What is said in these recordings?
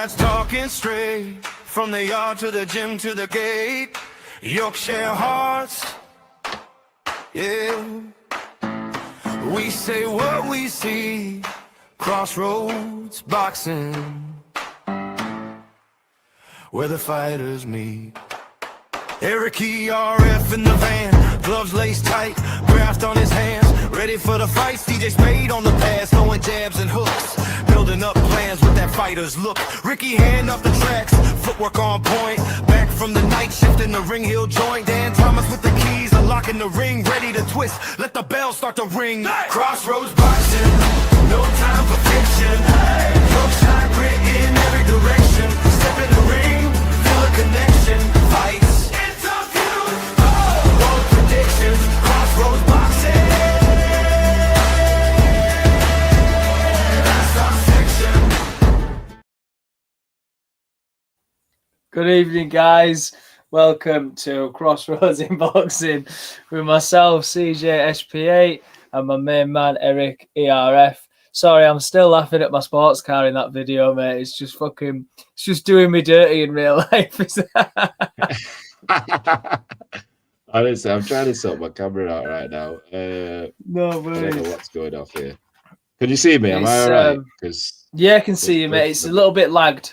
lads talking straight, from the yard to the gym to the gate. Yorkshire hearts, yeah. We say what we see, crossroads boxing, where the fighters meet. Eric ERF in the van, gloves laced tight, graft on his hands, ready for the fights. DJ Spade on the pass, throwing jabs and hooks, building up plans with that fighter's look. Ricky hand off the tracks, footwork on point, back from the night shift in the ring, he'll join. Dan Thomas with the keys, unlocking the ring, ready to twist, let the bell start to ring. Crossroads boxing, no time for fiction. Yorkshire grit in every direction, step in the ring, feel a connection, fights. Crossroads boxing, that's our section. Good evening, guys. Welcome to Crossroads in Boxing with myself, CJ SP8, and my main man, Eric ERF. Sorry, I'm still laughing at my sports car in that video, mate. It's just doing me dirty in real life. Honestly, I'm trying to sort my camera out right now. No worries. I don't know what's going off here. Can you see me? Am I all right? Yeah, I can see you, mate. It's a little bit lagged.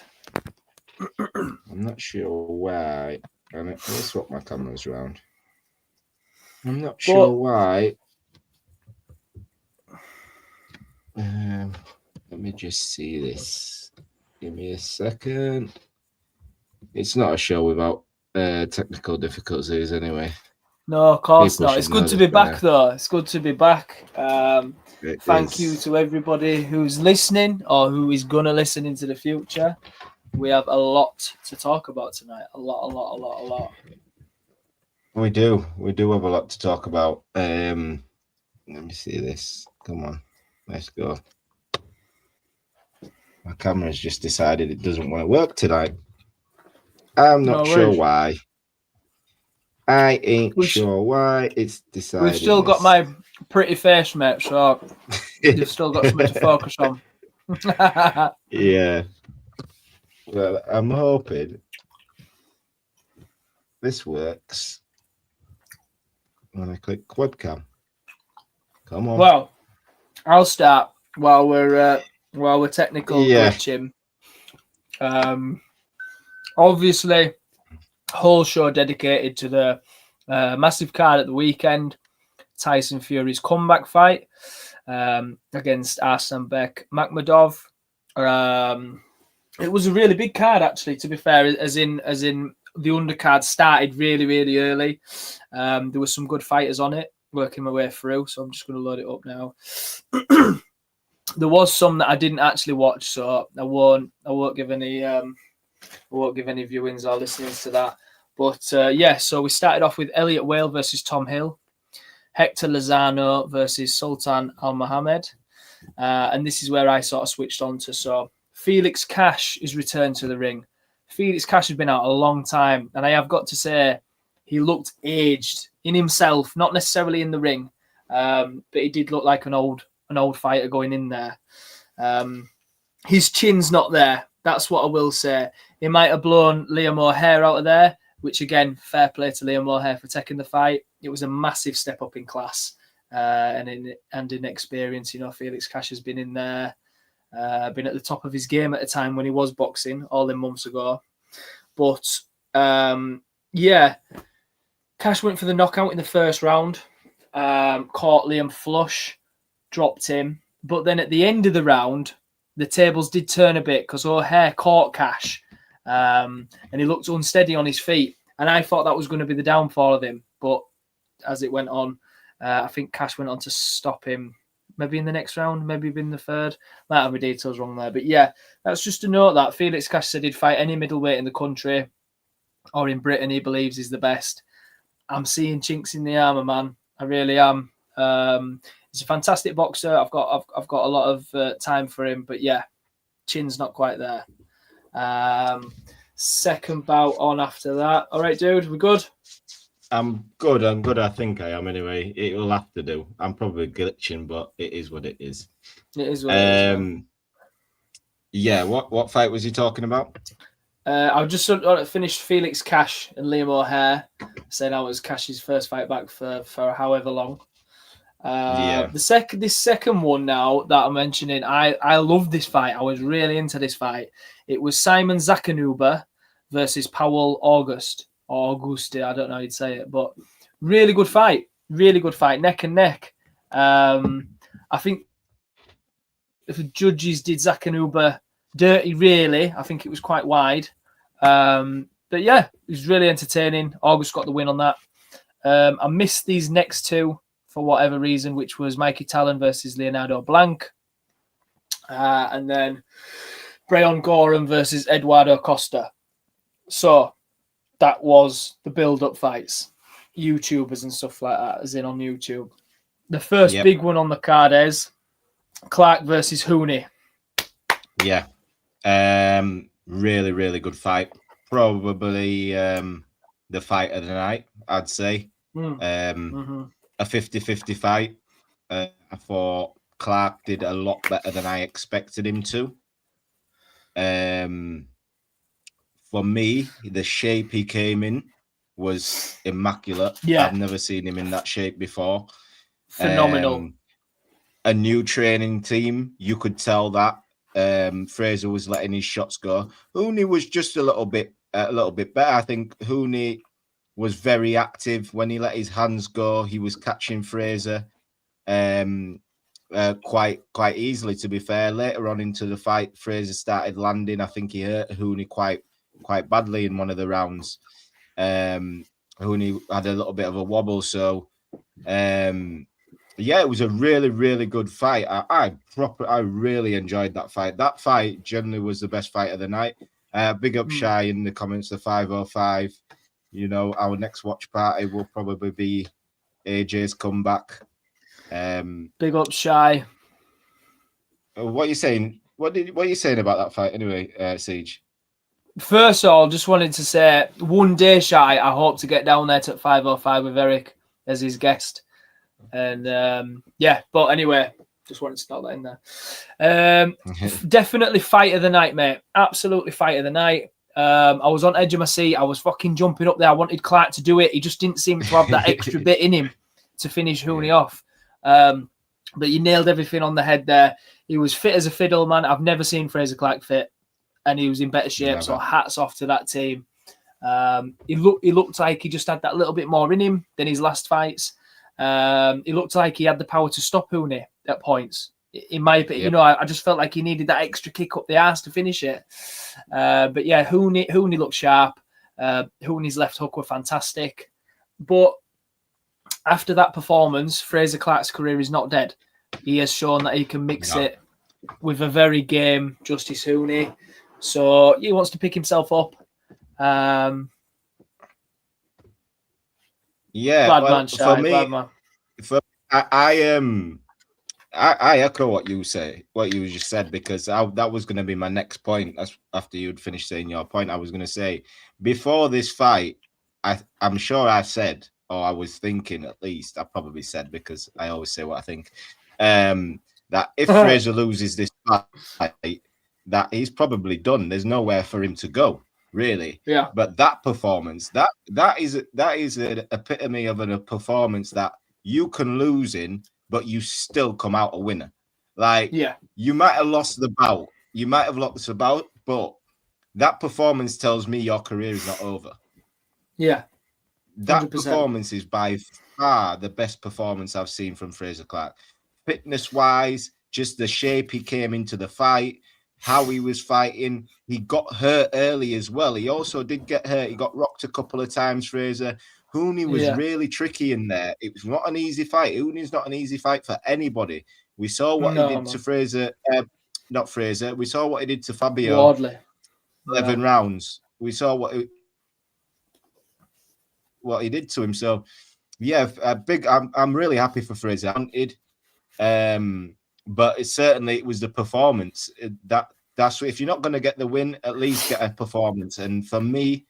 I'm not sure why. Let me swap my cameras around. I'm not sure why. Let me just see this. Give me a second. It's not a show without technical difficulties anyway. No, of course not. It's good to be back, though. It's good to be back. Thank you to everybody who's listening or who is going to listen into the future. We have a lot to talk about tonight. A lot. We do. We do have a lot to talk about. Let me see this. Come on. Let's go. My camera's just decided it doesn't want to work tonight. I'm not sure why. I ain't sure why it's decided. We've still got my pretty face, mate, so you've still got something to focus on. Yeah. Well, I'm hoping this works when I click webcam. Come on. Well, I'll start while we're technical glitching. Obviously, whole show dedicated to the massive card at the weekend, Tyson Fury's comeback fight against Arslanbek Makhmudov. It was a really big card, actually, to be fair, as in the undercard started really early. There were some good fighters on it, working my way through, so I'm just going to load it up now. There was some that I didn't actually watch, so I won't give any viewings or listenings to that. But so we started off with Elliot Whale versus Tom Hill, Hector Lozano versus Sultan Al Mohammed, and this is where I sort of switched on to. So Felix Cash is returned to the ring. Felix Cash has been out a long time, and I have got to say he looked aged in himself, not necessarily in the ring, but he did look like an old fighter going in there. His chin's not there. That's what I will say. He might have blown Liam O'Hare out of there, which again, fair play to Liam O'Hare for taking the fight. It was a massive step up in class and in experience. You know, Felix Cash has been in there, been at the top of his game at a time when he was boxing, all them months ago. But Cash went for the knockout in the first round, caught Liam flush, dropped him. But then at the end of the round, the tables did turn a bit because O'Hare caught Cash and he looked unsteady on his feet. And I thought that was going to be the downfall of him. But as it went on, I think Cash went on to stop him maybe in the next round, maybe in the third. Might have my details wrong there. But yeah, that's just to note that Felix Cash said he'd fight any middleweight in the country or in Britain he believes is the best. I'm seeing chinks in the armour, man. I really am. He's a fantastic boxer. I've got a lot of time for him, but yeah, chin's not quite there. Second bout on after that. All right, dude, we good? I'm good. I think I am anyway. It will have to do. I'm probably glitching, but it is what it is. It is what it is. Yeah, what fight was he talking about? I just finished Felix Cash and Liam O'Hare, saying that was Cash's first fight back for however long. Yeah. This second one now that I'm mentioning, I love this fight. I was really into this fight. It was Simon Zakanuba versus Powell Auguste. I don't know how you'd say it, but really good fight. Really good fight, neck and neck. I think if the judges did Zakanuba dirty, really, I think it was quite wide. But yeah, it was really entertaining. August got the win on that. I missed these next two for whatever reason, which was Mikey Talon versus Leonardo Blanc. And then Breon Gorham versus Eduardo Costa. So that was the build-up fights. YouTubers and stuff like that, as in on YouTube. The first big one on the card is Clark versus Hooney. Yeah. Really, really good fight. Probably the fight of the night, I'd say. A 50-50 fight. I thought Clark did a lot better than I expected him to. For me, the shape he came in was immaculate. Yeah. I've never seen him in that shape before. Phenomenal. A new training team, you could tell that. Fraser was letting his shots go. Hooney was just a little bit better. I think Hooney was very active when he let his hands go. He was catching Fraser quite easily, to be fair. Later on into the fight, Fraser started landing. I think he hurt Hooney quite badly in one of the rounds. Hooney had a little bit of a wobble, so yeah, it was a really, really good fight. I really enjoyed that fight. That fight generally was the best fight of the night. Big up Shy in the comments, the 505. You know, our next watch party will probably be AJ's comeback. Big up Shy. What are you saying? What are you saying about that fight anyway, Siege? First of all, just wanted to say, one day, Shy, I hope to get down there to 505 with Eric as his guest. And yeah, but anyway, just wanted to start that in there. Definitely fight of the night, mate. Absolutely fight of the night. I was on edge of my seat. I was fucking jumping up there. I wanted Clark to do it. He just didn't seem to have that extra bit in him to finish Hooney off. But you nailed everything on the head there. He was fit as a fiddle, man. I've never seen Fraser Clark fit, and he was in better shape. Never. So hats off to that team. He looked like he just had that little bit more in him than his last fights. He looked like he had the power to stop Hooney at points. In my opinion, you know, I just felt like he needed that extra kick up the arse to finish it. But yeah, Hooney looked sharp. Hooney's left hook were fantastic. But after that performance, Fraser Clark's career is not dead. He has shown that he can mix it with a very game Justice Hooney. So he wants to pick himself up. Yeah, bad well, man, Shy, for me, bad man. I echo what you just said, because that was going to be my next point. After you'd finished saying your point, I was going to say, before this fight, I'm sure I said, or I was thinking, at least I probably said, because I always say what I think, that if Fraser loses this fight, that he's probably done. There's nowhere for him to go, really. Yeah. But that performance, that is an epitome of a performance that you can lose in, but you still come out a winner. Like, you might have lost the bout, but that performance tells me your career is not over. Yeah. 100%. That performance is by far the best performance I've seen from Fraser Clark. Fitness-wise, just the shape he came into the fight, how he was fighting. He got hurt early as well. He also did get hurt. He got rocked a couple of times, Fraser. Hooney was really tricky in there. It was not an easy fight. Hooney's not an easy fight for anybody. We saw what he did to Fraser. Not Fraser. We saw what he did to Fabio. Wardley. 11 rounds. We saw what he did to him. So, yeah, I'm really happy for Fraser. But it was the performance that's if you're not going to get the win, at least get a performance. And for me,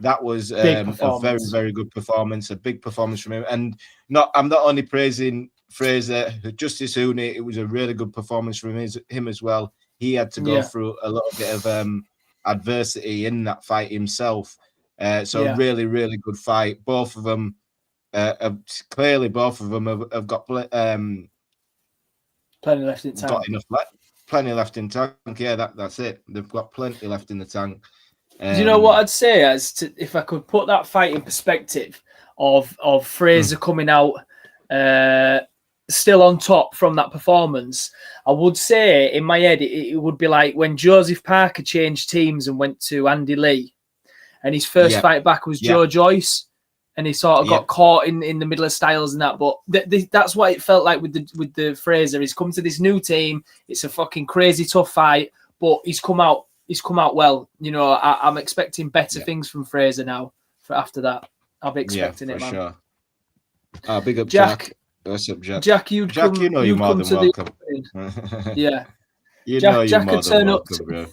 that was a very, very good performance, a big performance from him. And I'm not only praising Fraser, Justice Hooney. It was a really good performance from him as well. he had to go through a little bit of adversity in that fight himself. So really, really good fight. Both of them, clearly, both of them have got plenty left in tank. Got enough plenty left in tank. Yeah, that's it. They've got plenty left in the tank. Do you know what I'd say if I could put that fight in perspective of Fraser coming out still on top from that performance? I would say in my head it would be like when Joseph Parker changed teams and went to Andy Lee, and his first fight back was Joe Joyce, and he sort of got caught in the middle of styles and that. But that's what it felt like with the Fraser. He's come to this new team. It's a fucking crazy tough fight, but he's come out well. You know, I'm expecting better things from Fraser now. For after that, I'll be expecting it, man. Sure. Big up, Jack. What's up, Jack? Jack, you know you're more than welcome. Yeah. You know you're more than welcome, bro.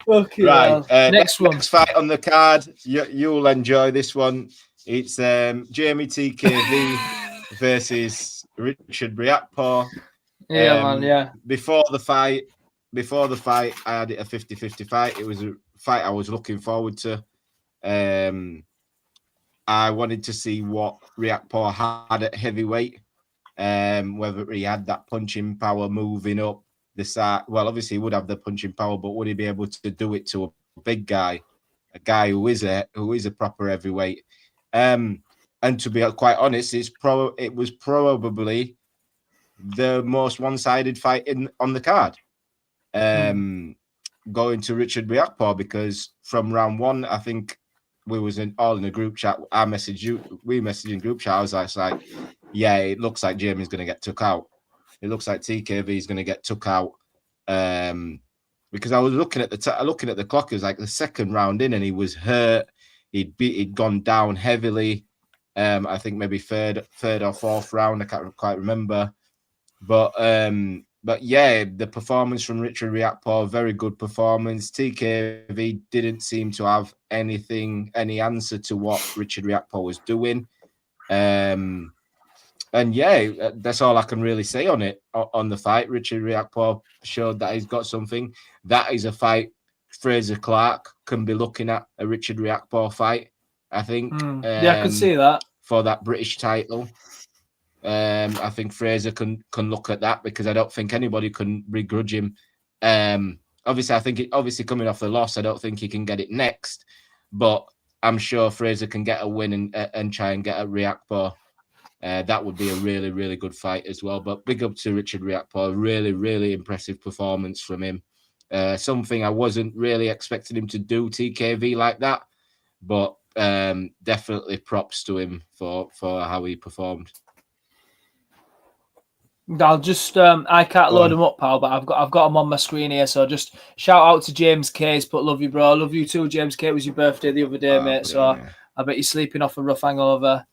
Okay, right. Next one. Next fight on the card. You'll enjoy this one. It's Jamie TKV versus Richard Riakporhe. Yeah, man. Yeah. Before the fight, I had it a 50-50 fight. It was a fight I was looking forward to. I wanted to see what Riakporhe had at heavyweight, whether he had that punching power moving up the side. Well, obviously he would have the punching power, but would he be able to do it to a big guy, a guy who is a proper heavyweight? And to be quite honest, it was probably the most one-sided fight on the card. Going to Richard Riakporhe, because from round one, I think we was all in a group chat. I messaged you. We messaged in group chat. I was like, yeah, it looks like Jamie's going to get took out. It looks like TKV is going to get took out. Because I was looking at the clock. It was like the second round in, and he was hurt. He'd gone down heavily. I think maybe third or fourth round. I can't quite remember. But yeah, the performance from Richard Riakporhe, very good performance. TKV didn't seem to have any answer to what Richard Riakporhe was doing. And yeah, that's all I can really say on it, on the fight. Richard Riakporhe showed that he's got something. That is a fight Fraser Clark can be looking at, a Richard Riakporhe fight, I think. Yeah, I can see that. For that British title. I think Fraser can look at that, because I don't think anybody can begrudge him. Obviously, I think coming off the loss, I don't think he can get it next, but I'm sure Fraser can get a win and try and get a Riakporhe. That would be a really, really good fight as well. But big up to Richard Riakporhe. Really, really impressive performance from him. Something I wasn't really expecting him to do, TKV, like that, but definitely props to him for how he performed. I'll just I can't load them up, pal, but I've got them on my screen here. So just shout out to James K. He's put love you, bro. Love you too, James K. It was your birthday the other day, mate. So I bet you're sleeping off a rough hangover.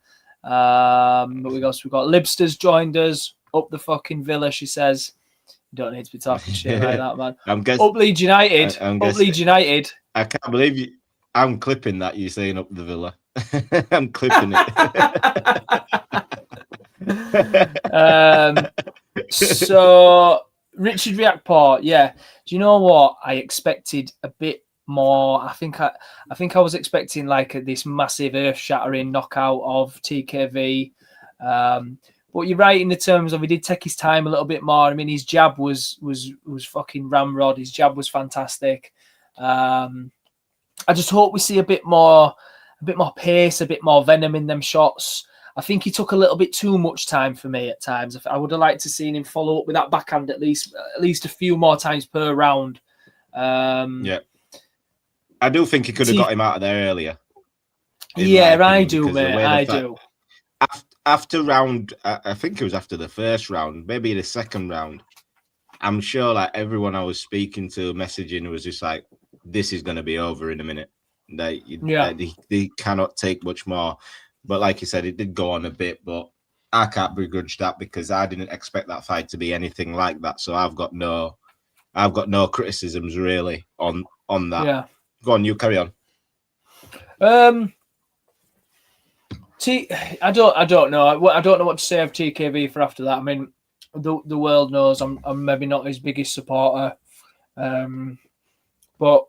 But we've got Libster's joined us up the fucking villa. She says, you don't need to be talking shit like that, man. Up Leeds United. Up Leeds United. I can't believe you. I'm clipping that, you saying up the villa. I'm clipping it. So Richard Riakporhe, yeah. Do you know what? I expected a bit more. I think I was expecting like this massive earth-shattering knockout of TKV. But you're right in the terms of he did take his time a little bit more. I mean, his jab was fucking ramrod. His jab was fantastic. I just hope we see a bit more pace, a bit more venom in them shots. I think he took a little bit too much time for me at times. I would have liked to seen him follow up with that backhand at least a few more times per round. Yeah, I do think he could have got him out of there earlier. Yeah, I do, mate. I do. After round, I think it was after the first round, maybe the second round. I'm sure like everyone I was speaking to, messaging, was just like, "This is going to be over in a minute." They cannot take much more. But like you said, it did go on a bit, but I can't begrudge that because I didn't expect that fight to be anything like that. So I've got no criticisms really on that. Yeah. Go on, you carry on. I don't know. I don't know what to say of TKV for after that. I mean, the world knows I'm maybe not his biggest supporter, but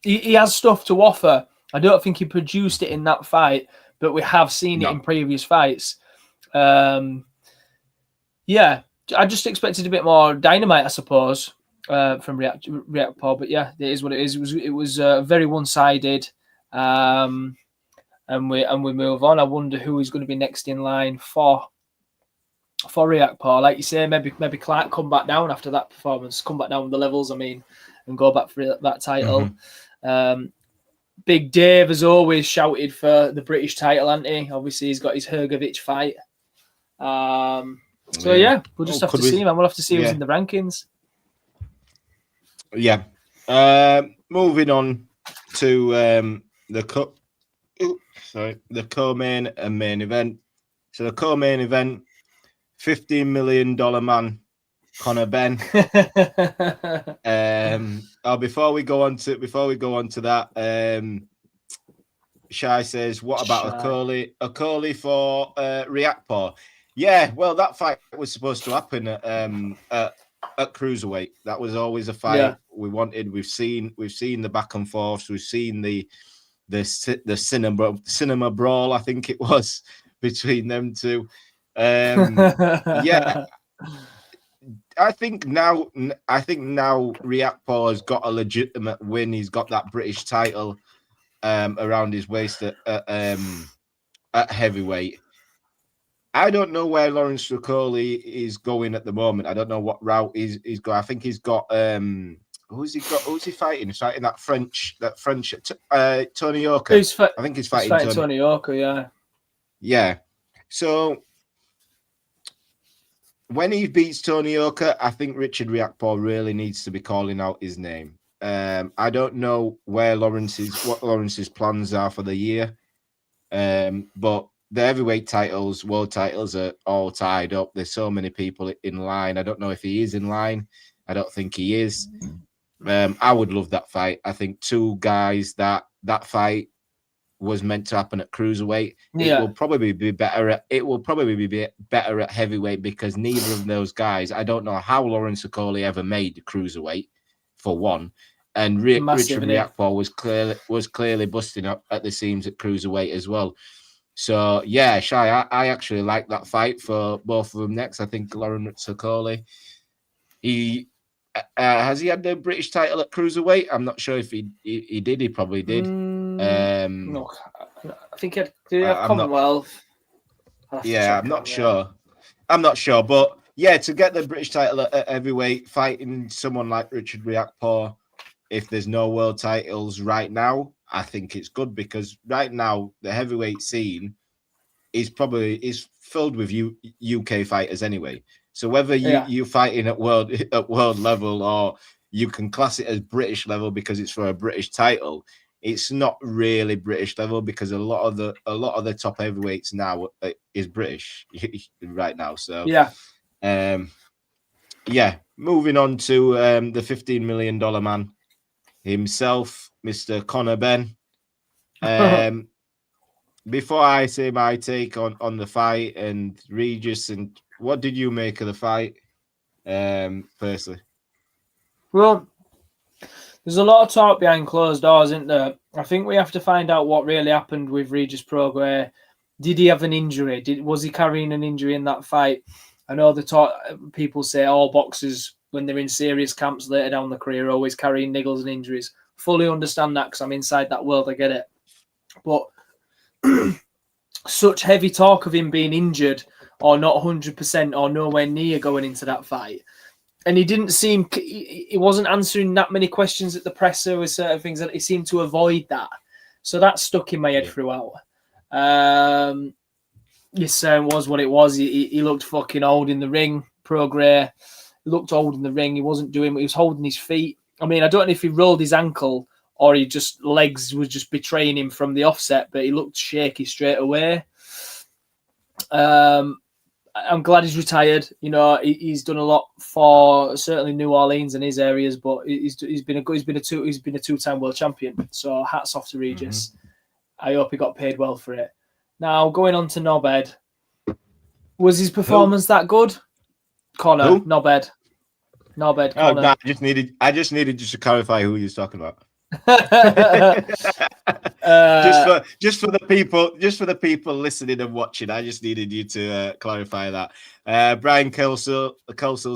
he has stuff to offer. I don't think he produced it in that fight, but we have seen it in previous fights. Yeah, I just expected a bit more dynamite, I suppose, from React Paul. But yeah, it is what it is. It was very one-sided, and we move on. I wonder who is going to be next in line for React Paul. Like you say, maybe Clark come back down after that performance, come back down the levels. I mean, and go back for that title. Big Dave has always shouted for the British title, hasn't he? Obviously, he's got his Hrgovic fight. So yeah, we'll just have to see, man. We'll have to see who's in the rankings. Yeah. Moving on to the co-main and main event. So the co-main event, $15 million man, Conor Benn. Before we go on to that, Shai says, what about Okoli for Riakpo? Yeah, well, that fight was supposed to happen at cruiserweight. That was always a fight we wanted. We've seen the back and forths. We've seen the cinema brawl, I think it was, between them two. Yeah. I think now Riakpo has got a legitimate win. He's got that British title around his waist at heavyweight. I don't know where Lawrence Stracoli is going at the moment. I don't know what route he's got. I think he's got who's he fighting? He's fighting that French Tony Yoka. I think he's fighting Tony Yoka, yeah. Yeah. So when he beats Tony Yoka, I think Richard Riakpo really needs to be calling out his name. I don't know what Lawrence's plans are for the year. But the heavyweight titles, world titles are all tied up. There's so many people in line. I don't know if he is in line. I don't think he is. I would love that fight. I think two guys that fight was meant to happen at cruiserweight. Yeah. It will probably be better at heavyweight because neither of those guys, I don't know how Lawrence Okoli ever made cruiserweight, for one. And Richard Riakpo was clearly busting up at the seams at cruiserweight as well. So yeah, Shai, I actually like that fight for both of them next. I think Lawrence Okoli, has he had the British title at cruiserweight? I'm not sure if he did. He probably did. No, I think did he have Commonwealth? I'm not sure. I'm not sure, but yeah, to get the British title at heavyweight, fighting someone like Richard Riakpo, if there's no world titles right now, I think it's good because right now the heavyweight scene is filled with UK fighters anyway. So whether you're fighting at world level or you can class it as British level because it's for a British title, it's not really British level because a lot of the top heavyweights now is British right now. So moving on to the $15 million man himself, Mr. Conor Benn. Before I say my take on the fight and Regis, and what did you make of the fight, firstly? Well, there's a lot of talk behind closed doors, isn't there? I think we have to find out what really happened with Regis Prograis. Did he have an injury? Was he carrying an injury in that fight? I know people say all boxers, when they're in serious camps later down the career, are always carrying niggles and injuries. Fully understand that because I'm inside that world. I get it. But such heavy talk of him being injured or not 100% or nowhere near going into that fight. And he wasn't answering that many questions at the presser with certain things, that he seemed to avoid that. So that stuck in my head throughout. His sound was what it was. He looked fucking old in the ring. Prograis looked old in the ring. He wasn't doing what he was holding his feet. I mean, I don't know if he rolled his ankle or he just legs was just betraying him from the offset, but he looked shaky straight away. I'm glad he's retired. You know, he's done a lot for certainly New Orleans and his areas, but he's been a two-time world champion. So hats off to Regis. I hope he got paid well for it. Now, going on to Knobhead. Was his performance that good? Conor, Who? Knobhead. Knobhead, Oh, Conor. no, I just needed just to clarify who you're talking about. just for the people listening and watching, I just needed you to clarify that. Brian Kelsel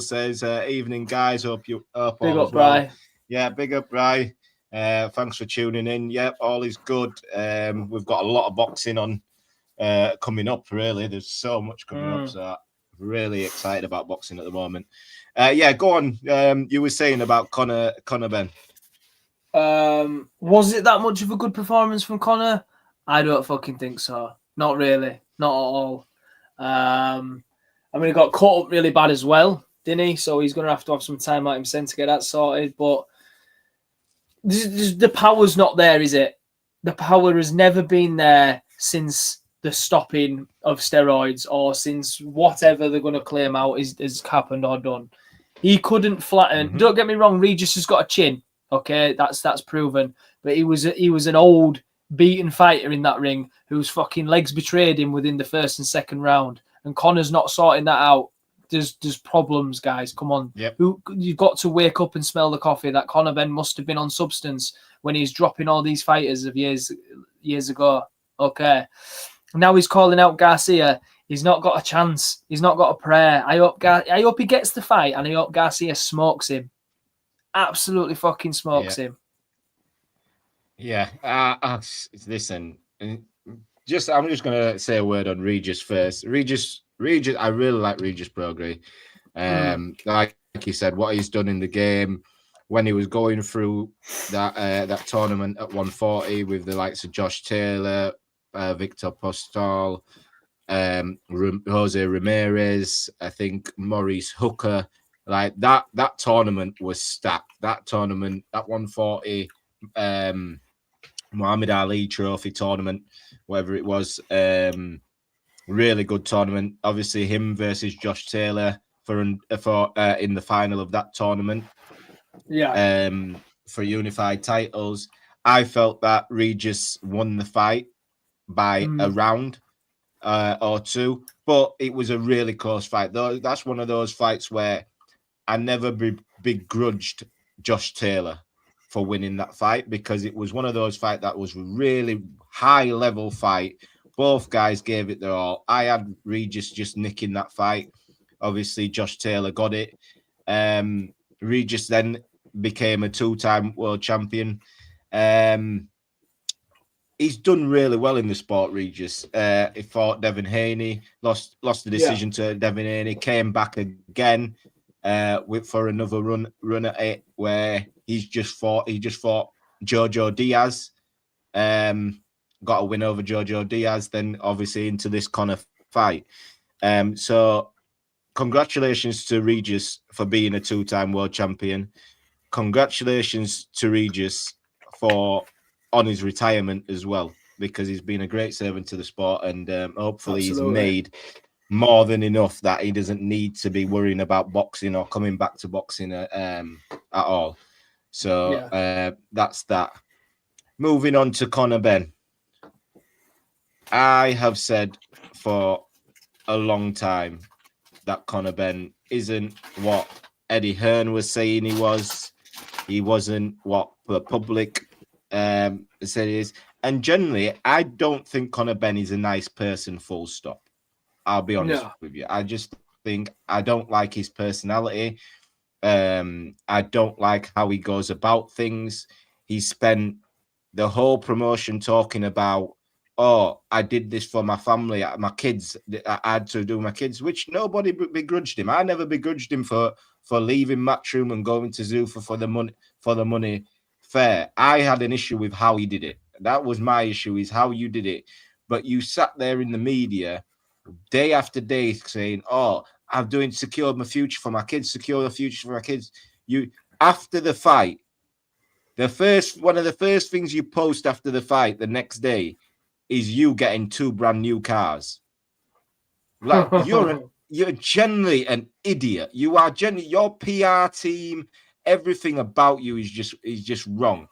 says, "Evening, guys. Hope big all up, is well." Bri. Yeah, big up, Bri. Thanks for tuning in. Yep, all is good. We've got a lot of boxing on coming up. Really, there's so much coming up. So I'm really excited about boxing at the moment. Yeah, go on. You were saying about Conor Benn. Was it that much of a good performance from Conor? I don't fucking think so. Not really. Not at all. I mean, he got caught up really bad as well, didn't he? So he's going to have some time out himself to get that sorted. But the power's not there, is it? The power has never been there since the stopping of steroids or since whatever they're going to claim out is happened or done. He couldn't flatten. Don't get me wrong, Regis has got a chin. Okay, that's proven. But he was an old, beaten fighter in that ring whose fucking legs betrayed him within the first and second round. And Conor's not sorting that out. There's problems, guys. Come on. Yep. You've got to wake up and smell the coffee. That Conor Benn must have been on substance when he's dropping all these fighters of years ago. Okay. Now he's calling out Garcia. He's not got a chance. He's not got a prayer. I hope he gets the fight, and I hope Garcia smokes him. Absolutely fucking smokes him. Yeah. Listen, I'm just going to say a word on Regis first. Regis, I really like Regis Prograis. Like you said, what he's done in the game when he was going through that tournament at 140 with the likes of Josh Taylor, Victor Postol, Jose Ramirez, I think Maurice Hooker. Like that tournament was stacked. That tournament, that 140 Muhammad Ali Trophy tournament, whatever it was, really good tournament. Obviously, him versus Josh Taylor for in the final of that tournament. Yeah. For unified titles, I felt that Regis won the fight by a round or two, but it was a really close fight. Though that's one of those fights where I never begrudged Josh Taylor for winning that fight, because it was one of those fights that was really high level fight. Both guys gave it their all. I had Regis just nicking that fight. Obviously, Josh Taylor got it. Regis then became a 2-time world champion. He's done really well in the sport, Regis. He fought Devin Haney, lost the decision to Devin Haney, came back again for another run at it, where he just fought Jojo Diaz, got a win over Jojo Diaz, then obviously into this Conor fight. So congratulations to Regis for being a 2-time world champion. Congratulations to Regis on his retirement as well, because he's been a great servant to the sport, and hopefully he's made more than enough that he doesn't need to be worrying about boxing or coming back to boxing at all. So that's that. Moving on to Conor Benn. I have said for a long time that Conor Benn isn't what Eddie Hearn was saying he was. He wasn't what the public said he is. And generally, I don't think Conor Benn is a nice person, full stop. I'll be honest with you. I just think I don't like his personality. I don't like how he goes about things. He spent the whole promotion talking about, oh, I did this for my family, my kids. I had to do my kids, which nobody begrudged him. I never begrudged him for leaving Matchroom and going to Zuffa for the money fair. I had an issue with how he did it. That was my issue, is how you did it. But you sat there in the media day after day saying, oh, I'm doing secure my future for my kids, secure the future for my kids. You, after the fight, one of the first things you post after the fight the next day is you getting 2 brand new cars. Like you're generally an idiot. You are generally, your PR team, everything about you is just wrong.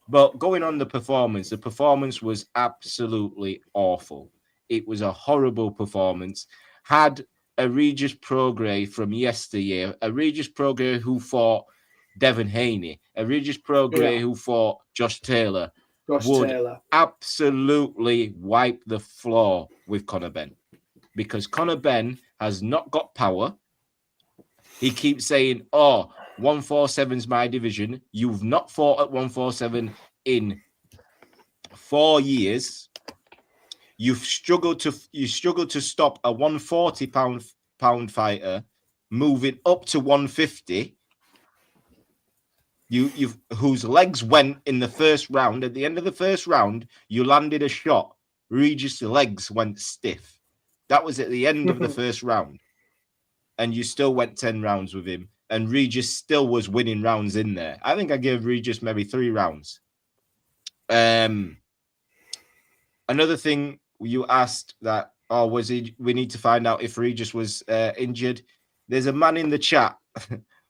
But going on the performance was absolutely awful. It was a horrible performance. Had a Regis Prograis from yesteryear, a Regis Prograis who fought Devin Haney, a Regis Prograis who fought Josh Taylor, would absolutely wipe the floor with Conor Benn, because Conor Benn has not got power. He keeps saying, "Oh, 147's my division." You've not fought at 147 in 4 years. You've struggled to stop a 140 pound fighter moving up to 150. You've whose legs went in the first round. At the end of the first round, you landed a shot. Regis' legs went stiff. That was at the end of the first round. And you still went 10 rounds with him. And Regis still was winning rounds in there. I think I gave Regis maybe 3 rounds. Another thing you asked that, was he? We need to find out if Regis was injured. There's a man in the chat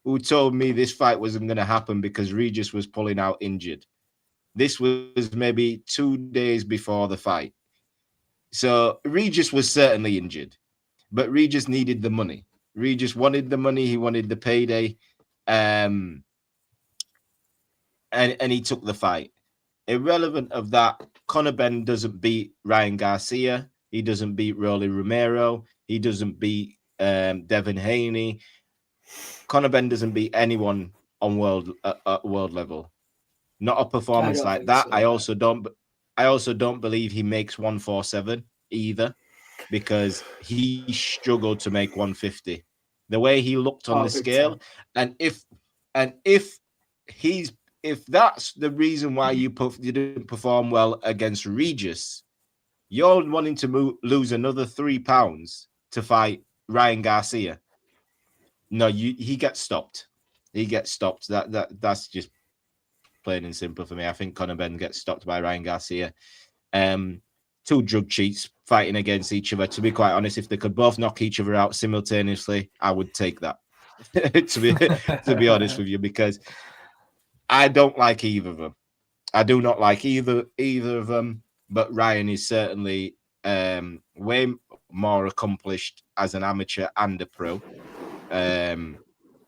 who told me this fight wasn't going to happen because Regis was pulling out injured. This was maybe 2 days before the fight. So Regis was certainly injured, but Regis needed the money. Regis wanted the money. He wanted the payday. And he took the fight. Irrelevant of that, Conor Benn doesn't beat Ryan Garcia. He doesn't beat Rolly Romero. He doesn't beat Devin Haney. Conor Benn doesn't beat anyone on world level. Not a performance like that. So, I also don't believe he makes 147 either, because he struggled to make 150. The way he looked on the scale, and if that's the reason why you didn't perform well against Regis, you're wanting to lose another 3 pounds to fight Ryan Garcia. No, he gets stopped. He gets stopped. That's just plain and simple for me. I think Conor Benn gets stopped by Ryan Garcia. 2 drug cheats fighting against each other. To be quite honest, if they could both knock each other out simultaneously, I would take that. to be honest with you, because I don't like either of them. I do not like either of them. But Ryan is certainly way more accomplished as an amateur and a pro. And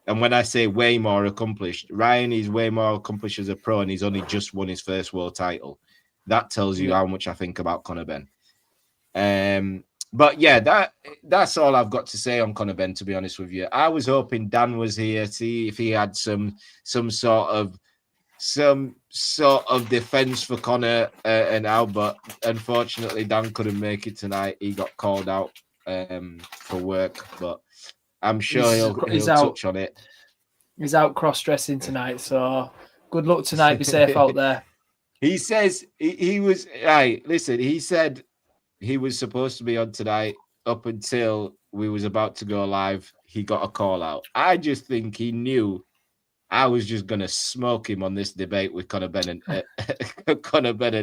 when I say way more accomplished, Ryan is way more accomplished as a pro, and he's only just won his first world title. That tells you how much I think about Conor Benn. But yeah, that's all I've got to say on Conor Benn, to be honest with you. I was hoping Dan was here, see if he had some sort of defense for Conor and Al, but unfortunately Dan couldn't make it tonight. He got called out for work, but I'm sure he'll touch on it. He's out cross-dressing tonight, so good luck tonight. Be safe out there. He says he was right. Listen, he said he was supposed to be on tonight up until we was about to go live. He got a call out. I just think he knew I was just gonna smoke him on this debate with Conor Benn and Conor Benn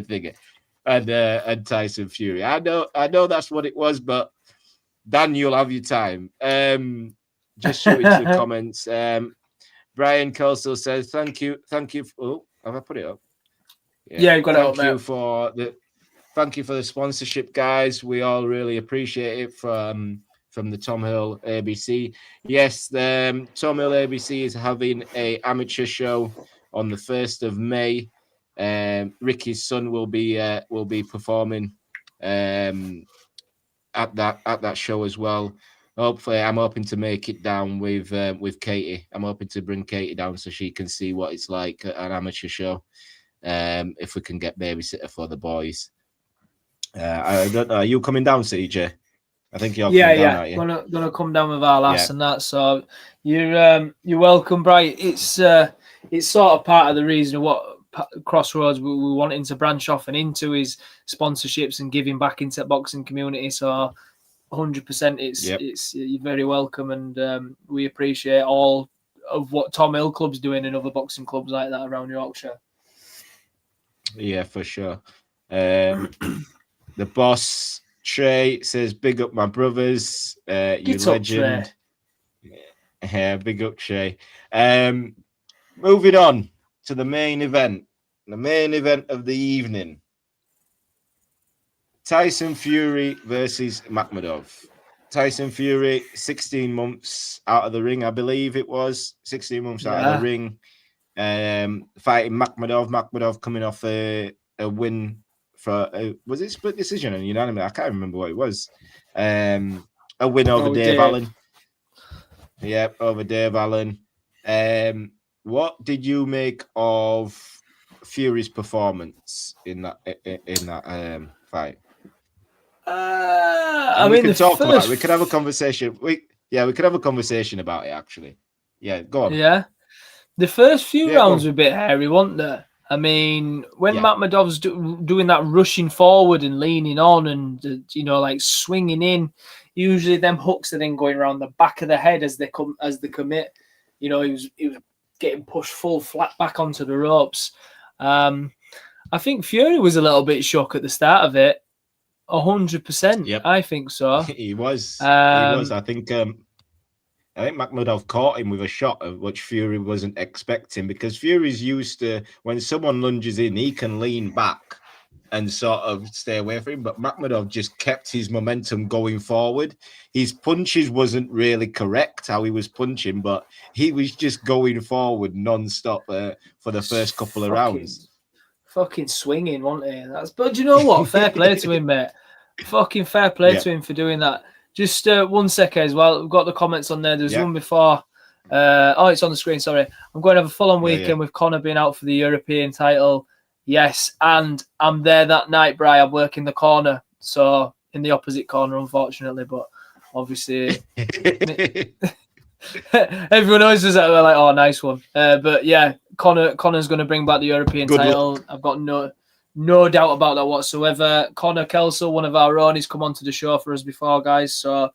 and Tyson Fury. I know that's what it was, but Dan, you'll have your time. Just shoot into the comments. Brian Kelso says, "Thank you." Oh, have I put it up? Yeah, you've got it up, mate. Thank you for the sponsorship, guys. We all really appreciate it from the Tom Hill ABC. Yes, the Tom Hill ABC is having an amateur show on the 1st of May. Ricky's son will be performing at that show as well. Hopefully, I'm hoping to make it down with Katie. I'm hoping to bring Katie down so she can see what it's like at an amateur show. If we can get babysitter for the boys. I don't know. Are you coming down, CJ? I think you're coming down, aren't you? Gonna come down with our lass and that. So you're welcome, Bright. It's sort of part of the reason what Crossroads we wanting to branch off and into is sponsorships and giving back into the boxing community. So 100%, it's you're very welcome, and we appreciate all of what Tom Hill Club's doing and other boxing clubs like that around Yorkshire. Yeah, for sure. The boss Trey says, "Big up my brothers, you legend." Yeah, big up Trey. Moving on to the main event. The main event of the evening. Tyson Fury versus Makhmudov. Tyson Fury, 16 months out of the ring, I believe it was. 16 months out of the ring. Fighting Makhmudov. Makhmudov coming off a win for, was it split decision and unanimous? I can't remember what it was. A win over Dave Allen. Yep, over Dave Allen. What did you make of Fury's performance in that fight? I we mean, can talk about it. We could have a conversation. We could have a conversation about it, actually. Yeah, go on. Yeah. The first few rounds were a bit hairy, weren't they? I mean, when Makhmudov's doing that rushing forward and leaning on and, like swinging in, usually them hooks are then going around the back of the head as they commit. He was getting pushed full flat back onto the ropes. I think Fury was a little bit shook at the start of it. 100%. Yep. I think so. He was. I think Makhmudov caught him with a shot of which Fury wasn't expecting, because Fury's used to, when someone lunges in, he can lean back and sort of stay away from him. But Makhmudov just kept his momentum going forward. His punches wasn't really correct how he was punching, but he was just going forward non-stop for the first couple of rounds. Fucking swinging, wasn't he? But do you know what? Fair play to him, mate. Fucking fair play to him for doing that. Just 1 second as well. We've got the comments on there. There's one before. It's on the screen. Sorry. I'm going to have a full-on weekend with Conor being out for the European title. Yes, and I'm there that night, Bri. I'm working the corner, so in the opposite corner, unfortunately. But obviously, everyone always does that. They're like, "Oh, nice one." But yeah, Conor's going to bring back the European title. I've got no doubt about that whatsoever. Connor Kelso, one of our own, he's come onto the show for us before, guys. So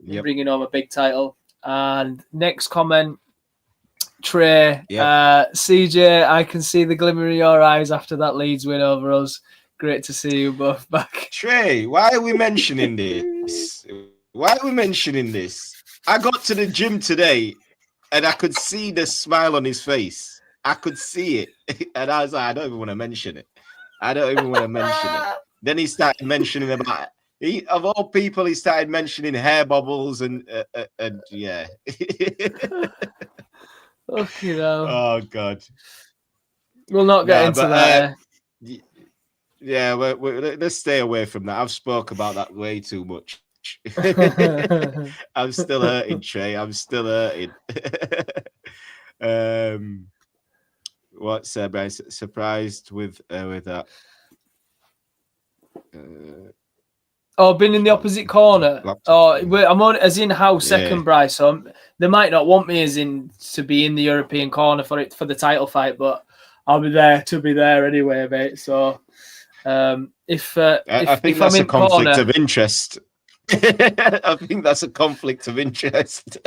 bringing home a big title. And next comment, Trey, CJ, I can see the glimmer in your eyes after that Leeds win over us. Great to see you both back. Trey, why are we mentioning this? I got to the gym today and I could see the smile on his face. I could see it. And I was like, I don't even want to mention it. Then he started mentioning about it. Of all people, he started mentioning hair bubbles and yeah. Okay, no. Oh God. We'll not get into that. Yeah, let's stay away from that. I've spoke about that way too much. I'm still hurting, Trey. I'm still hurting. What's Brian surprised with that? Been in the opposite corner. I'm on as in house second, Bryce. So they might not want me as in to be in the European corner for the title fight, but I'll be there to be there anyway, mate. So I think that's a conflict of interest. I think that's a conflict of interest.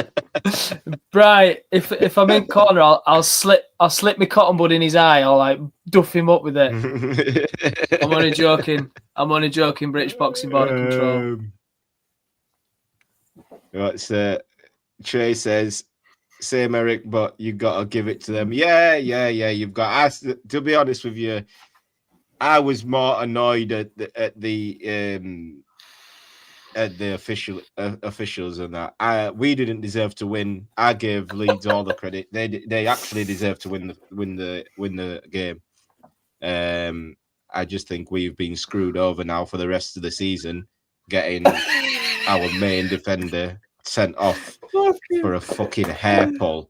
Right. If I'm in corner, I'll slip my cotton bud in his eye. I'll like duff him up with it. I'm only joking. British Boxing Board of Control. What's Trey says, same Eric, but you gotta give it to them. Yeah. You've got. To be honest with you, I was more annoyed at the officials and that. We didn't deserve to win. I gave Leeds all the credit. They actually deserve to win the game. I just think we've been screwed over now for the rest of the season, getting our main defender sent off for a fucking hair pull,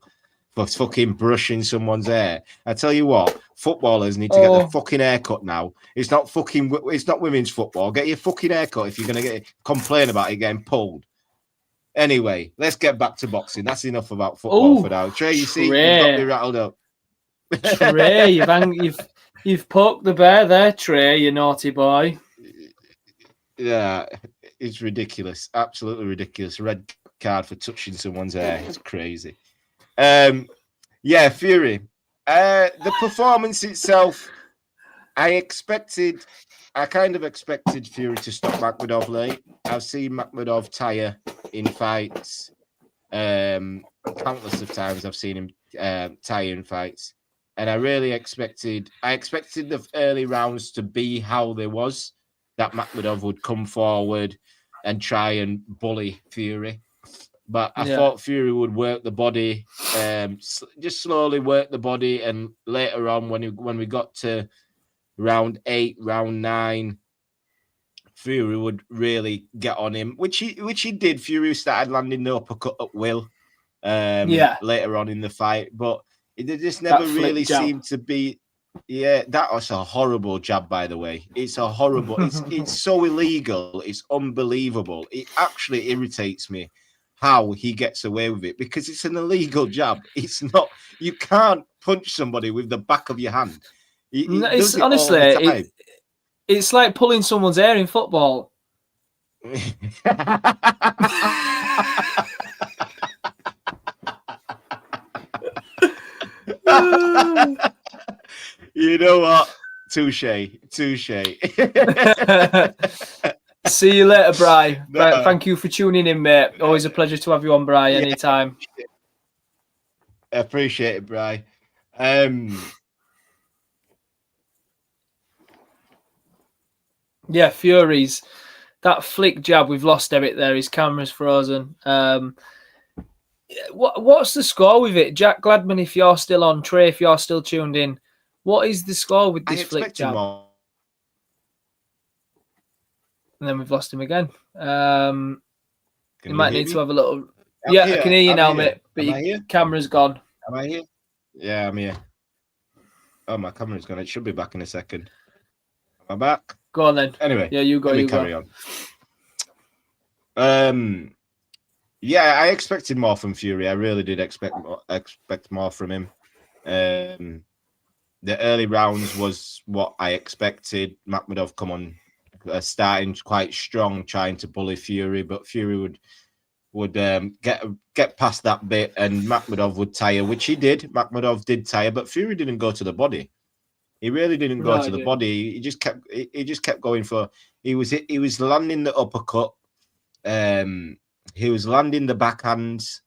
for fucking brushing someone's hair. I tell you what, footballers need to get their fucking haircut now. It's not women's football. Get your fucking haircut if you're gonna complain about it getting pulled. Anyway, let's get back to boxing. That's enough about football for now. Trey, you see, you've got me rattled up. Trey, you've poked the bear there, Trey, you naughty boy. Yeah, it's ridiculous. Absolutely ridiculous. Red card for touching someone's hair. It's crazy. Fury. The performance itself, I kind of expected Fury to stop Makhmudov late. I've seen Makhmudov tire in fights. Countless of times I've seen him tire in fights. and I expected the early rounds to be how they was, that Makhmudov would come forward and try and bully Fury. But I thought Fury would work the body, just slowly work the body, and later on, when we got to round 8, round 9, Fury would really get on him, which he did. Fury started landing the uppercut at will later on in the fight, but it just never really seemed to be. Yeah, that was a horrible jab, by the way. It's a horrible. It's so illegal. It's unbelievable. It actually irritates me how he gets away with it, because it's an illegal jab. It's not. You can't punch somebody with the back of your hand. It's honestly, it's like pulling someone's hair in football. You know what? Touche. See you later, Bri. No. Thank you for tuning in, mate. Always a pleasure to have you on, Bri, anytime. I appreciate it, Bri. Yeah, Fury's that flick jab. We've lost Eric there. His camera's frozen. What's the score with it? Jack Gladman, if you're still on, Trey, if you're still tuned in, what is the score with this flick jab? More. And then we've lost him again. You might need to have a little... I can hear you now, mate, but your camera's gone. Am I here? Yeah, I'm here. Oh, my camera's gone. It should be back in a second. Am I back? Go on then. Anyway. Yeah, you go. You carry on. Yeah, I expected more from Fury. I really did expect more from him. The early rounds was what I expected. Makhmudov come on, starting quite strong, trying to bully Fury, but Fury would get past that bit, and Makhmudov would tire, which he did. Makhmudov did tire, but Fury didn't go to the body. He really didn't go to the body. He just kept going for. He was landing the uppercut. He was landing the backhands.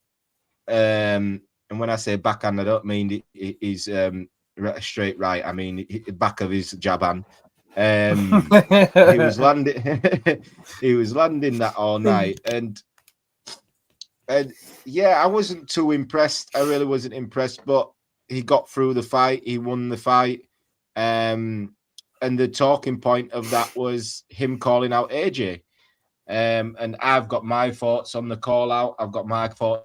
And when I say backhand, I don't mean he's straight right. I mean the back of his jab hand. He was landing. He was landing that all night, and yeah, I wasn't too impressed. I really wasn't impressed, but he got through the fight. He won the fight. And the talking point of that was him calling out AJ. And I've got my thoughts on the call out. I've got my thoughts.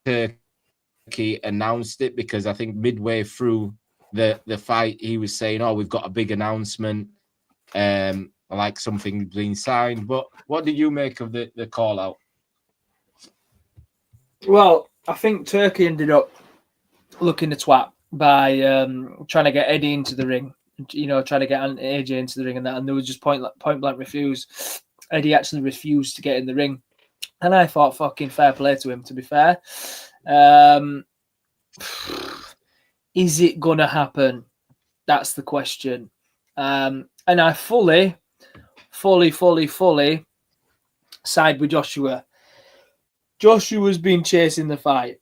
Turkey announced it, because I think midway through the fight, he was saying, "Oh, we've got a big announcement, like something being signed." But what did you make of the call out? Well, I think Turkey ended up looking a twat by trying to get Eddie into the ring, trying to get AJ into the ring and that, and there was just point blank refuse. Eddie actually refused to get in the ring, and I thought, fucking fair play to him, to be fair. Is it gonna happen? That's the question. And I fully side with Joshua. Joshua's been chasing the fight.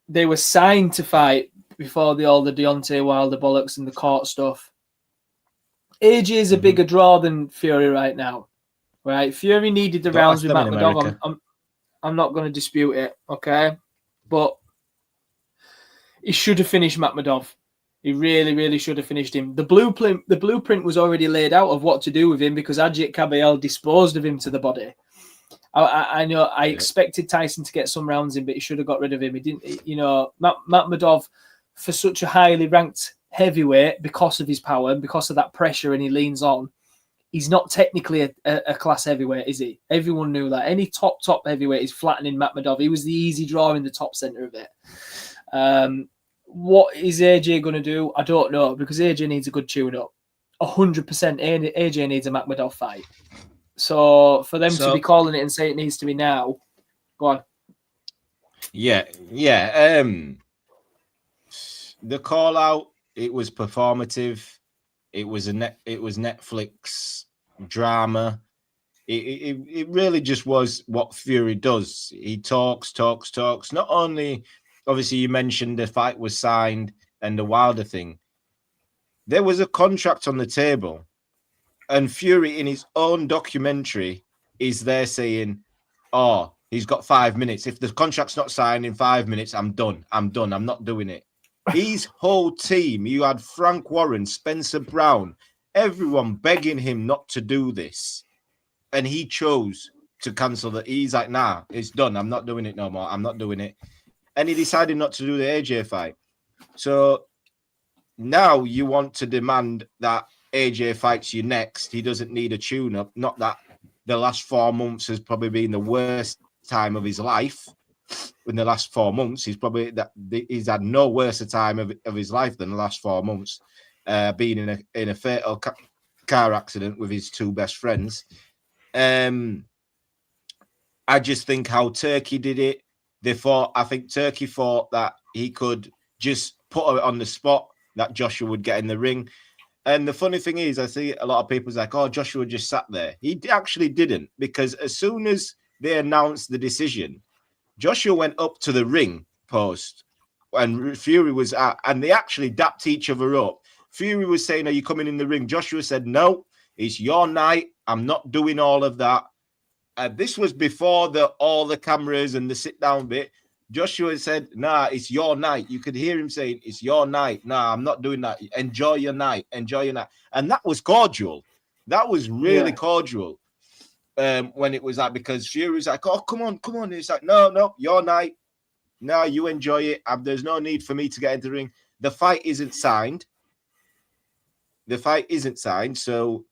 They were signed to fight before all the Deontay Wilder bollocks and the court stuff. AJ is a bigger draw than Fury right now, right? Fury needed the rounds with Makhmudov. I'm not going to dispute it, okay? But he should have finished Makhmudov. He really, really should have finished him. The blueprint was already laid out of what to do with him, because Ajit Kabayel disposed of him to the body. I know I expected Tyson to get some rounds in, but he should have got rid of him. He didn't, Makhmudov, for such a highly ranked heavyweight, because of his power and because of that pressure, and he leans on, he's not technically a class heavyweight, is he? Everyone knew that. Any top heavyweight is flattening Makhmudov. He was the easy draw in the top center of it. What is AJ going to do? I don't know, because AJ needs a good tune-up. 100% AJ needs a Makhmudov fight. So for them to be calling it and say it needs to be now, go on. Yeah. The call out, it was performative. It was Netflix drama. It really just was what Fury does. He talks. Not only obviously you mentioned the fight was signed and the Wilder thing. There was a contract on the table, and Fury in his own documentary is there saying, "Oh, he's got 5 minutes. If the contract's not signed in 5 minutes, I'm done. I'm not doing it." His whole team, you had Frank Warren, Spencer Brown, everyone begging him not to do this. And he chose to cancel that. He's like, nah, it's done. I'm not doing it no more. I'm not doing it. And he decided not to do the AJ fight. So now you want to demand that AJ fights you next. He doesn't need a tune-up. Not that the last 4 months has probably been the worst time of his life. In the last 4 months, he's had no worse a time of his life than the last 4 months, being in a fatal car accident with his 2 best friends. I just think how Turkey did it. I think Turkey thought that he could just put it on the spot that Joshua would get in the ring. And the funny thing is, I see a lot of people's like, oh, Joshua just sat there. He actually didn't, because as soon as they announced the decision, Joshua went up to the ring post and Fury was at, and they actually dapped each other up. Fury was saying, are you coming in the ring? Joshua said, no, it's your night. I'm not doing all of that. This was before all the cameras and the sit-down bit. Joshua said, nah, it's your night. You could hear him saying, it's your night. Nah, I'm not doing that. Enjoy your night. Enjoy your night. And that was cordial. That was really cordial. When it was like, because Fury was like, oh, come on. It's like, no, your night. No, you enjoy it. There's no need for me to get into the ring. The fight isn't signed. So,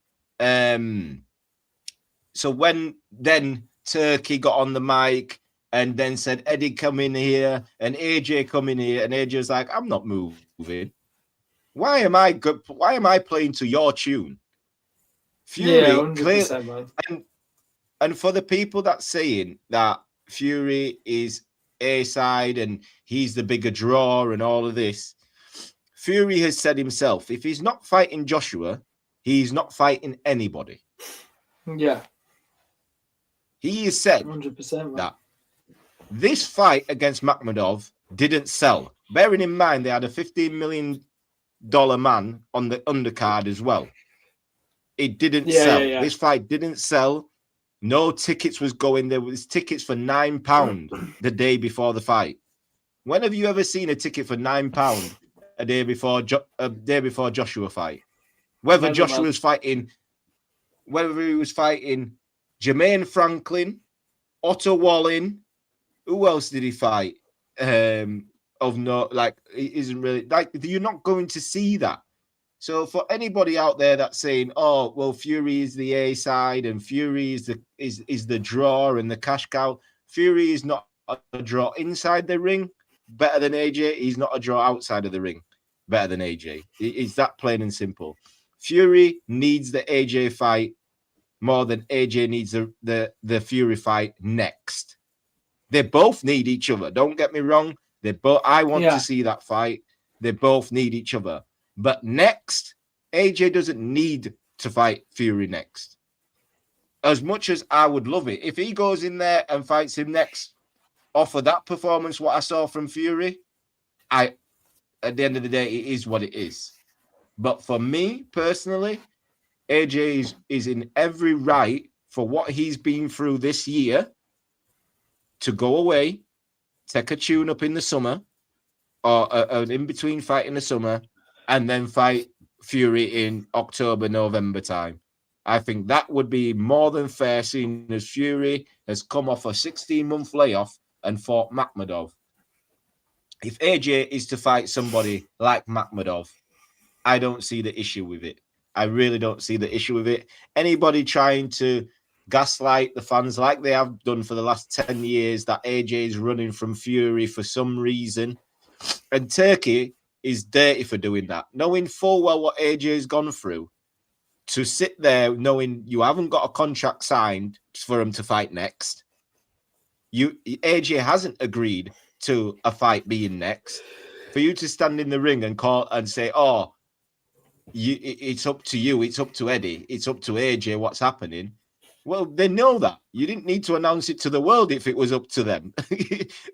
so when then Turkey got on the mic and then said, Eddie, come in here, and AJ come in here, and AJ was like, I'm not moving. Why am I playing to your tune? Fury, 100%, man. And for the people that saying that Fury is A side and he's the bigger draw and all of this, Fury has said himself, if he's not fighting Joshua, he's not fighting anybody. Yeah. He has said 100%, that this fight against Makhmudov didn't sell. Bearing in mind they had a $15 million man on the undercard as well. It didn't sell. Yeah. This fight didn't sell. No tickets was going. There was tickets for £9 the day before the fight. When have you ever seen a ticket for £9 a day before Joshua fight? Whether Joshua was fighting, whether he was fighting Jermaine Franklin, Otto Wallin, who else did he fight? Of no, like, it isn't really like, you're not going to see that. So for anybody out there that's saying, oh, well, Fury is the A side and Fury is the draw and the cash cow, Fury is not a draw inside the ring better than AJ. He's not a draw outside of the ring better than AJ. It's that plain and simple. Fury needs the AJ fight more than AJ needs the Fury fight next. They both need each other. Don't get me wrong. I want to see that fight. They both need each other. But next, AJ doesn't need to fight Fury next. As much as I would love it, if he goes in there and fights him next, off of that performance, what I saw from Fury, at the end of the day, it is what it is. But for me personally, AJ is in every right for what he's been through this year to go away, take a tune up in the summer, or an in-between fight in the summer, and then fight Fury in October, November time. I think that would be more than fair, seeing as Fury has come off a 16-month layoff and fought Makhmudov. If AJ is to fight somebody like Makhmudov, I don't see the issue with it. I really don't see the issue with it. Anybody trying to gaslight the fans like they have done for the last 10 years that AJ is running from Fury for some reason, and Turkey is dirty for doing that, knowing full well what AJ has gone through, to sit there knowing you haven't got a contract signed for him to fight next. AJ hasn't agreed to a fight being next. For you to stand in the ring and call and say, oh, it's up to you, it's up to Eddie, it's up to AJ what's happening. Well, they know that. You didn't need to announce it to the world if it was up to them.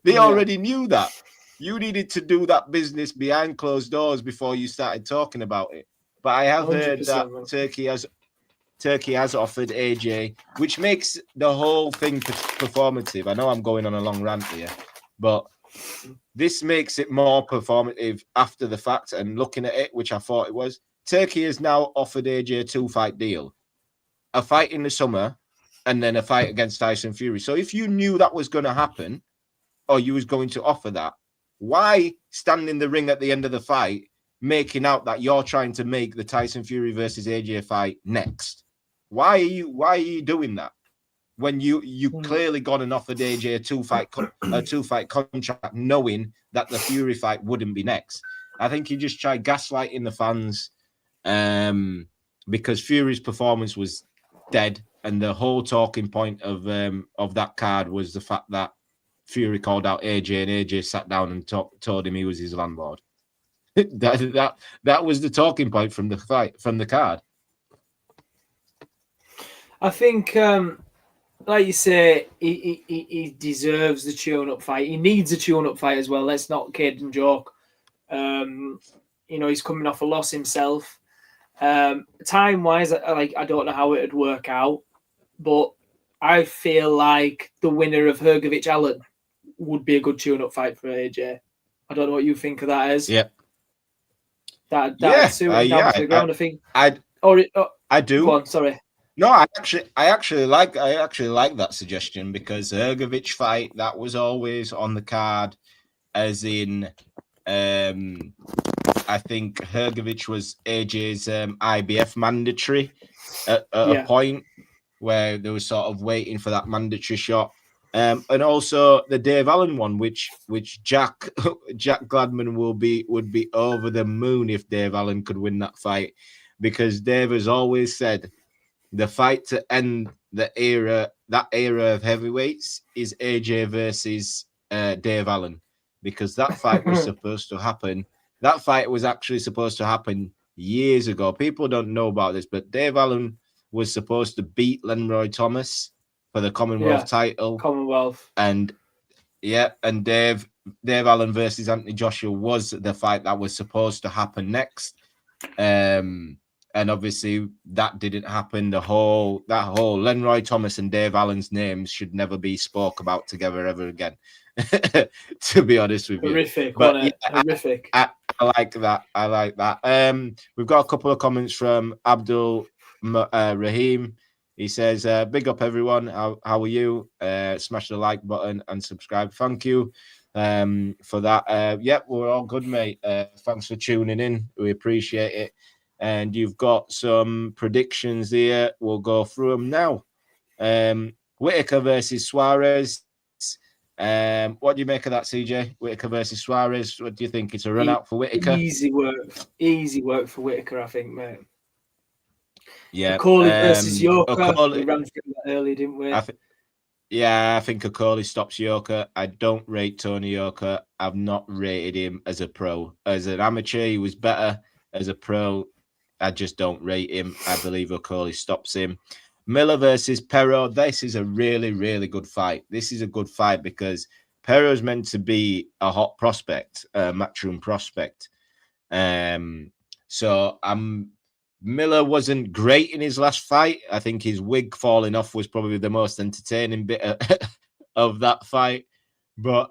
They already knew that. You needed to do that business behind closed doors before you started talking about it. But I have heard that 100%, man. Turkey has offered AJ, which makes the whole thing performative. I know I'm going on a long rant here, but this makes it more performative after the fact. And looking at it, which I thought it was, Turkey has now offered AJ a 2-fight deal, a fight in the summer, and then a fight against Tyson Fury. So if you knew that was going to happen, or you was going to offer that, why stand in the ring at the end of the fight making out that you're trying to make the Tyson Fury versus AJ fight next? Why are you doing that when you clearly gone and offered AJ a two-fight contract, knowing that the Fury fight wouldn't be next? I think you just tried gaslighting the fans, because Fury's performance was dead, and the whole talking point of that card was the fact that Fury called out AJ, and AJ sat down and told him he was his landlord. that was the talking point from the fight, from the card. I think, like you say, he deserves the tune-up fight. He needs a tune-up fight as well. Let's not kid and joke. He's coming off a loss himself. Time-wise, I don't know how it would work out, but I feel like the winner of Hrgovic Allen would be a good tune-up fight for AJ. I don't know what you think of that as. Yeah. That suit Yeah, down to the ground. I think. I do. Go on, sorry. No, I actually like that suggestion, because Hrgovic fight, that was always on the card, as in I think Hrgovic was AJ's IBF mandatory at a point where they were sort of waiting for that mandatory shot. And also the Dave Allen one, which Jack Gladman would be over the moon if Dave Allen could win that fight, because Dave has always said the fight to end that era of heavyweights is AJ versus Dave Allen, because that fight was supposed to happen. That fight was actually supposed to happen years ago. People don't know about this, but Dave Allen was supposed to beat Lenroy Thomas for the Commonwealth title. And Dave Allen versus Anthony Joshua was the fight that was supposed to happen next. And obviously that didn't happen. That whole Lenroy Thomas and Dave Allen's names should never be spoke about together ever again. To be honest with you. Horrific, horrific. I like that. We've got a couple of comments from Abdul Rahim. He says, big up everyone. How are you? Smash the like button and subscribe. Thank you for that. We're all good, mate. Thanks for tuning in. We appreciate it. And you've got some predictions here. We'll go through them now. Whittaker versus Suarez. What do you make of that, CJ? Whittaker versus Suarez. What do you think? It's a run out for Whittaker. Easy work for Whittaker, I think, mate. Yeah. Okoli versus Yoka. We ran through that early, didn't we? I think Okoli stops Yoka. I don't rate Tony Yoka. I've not rated him as a pro. As an amateur, he was better. As a pro, I just don't rate him. I believe Okoli stops him. Miller versus Pero. This is a really, really good fight. This is a good fight because Pero is meant to be a hot prospect, a matchroom prospect. Miller wasn't great in his last fight. I think his wig falling off was probably the most entertaining bit of that fight. But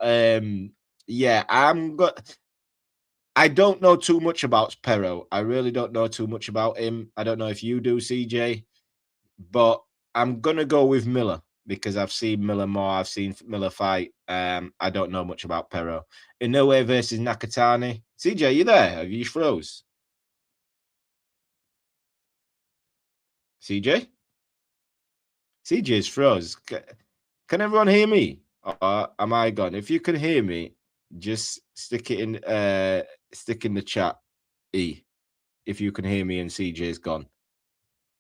I don't know too much about Pero. I really don't know too much about him. I don't know if you do, CJ. But I'm going to go with Miller because I've seen Miller more. I've seen Miller fight. I don't know much about Pero. Inoue versus Nakatani. CJ, are you there? Have you froze? CJ? CJ's froze. Can everyone hear me? Or am I gone? If you can hear me, just stick in the chat, E, if you can hear me and CJ's gone.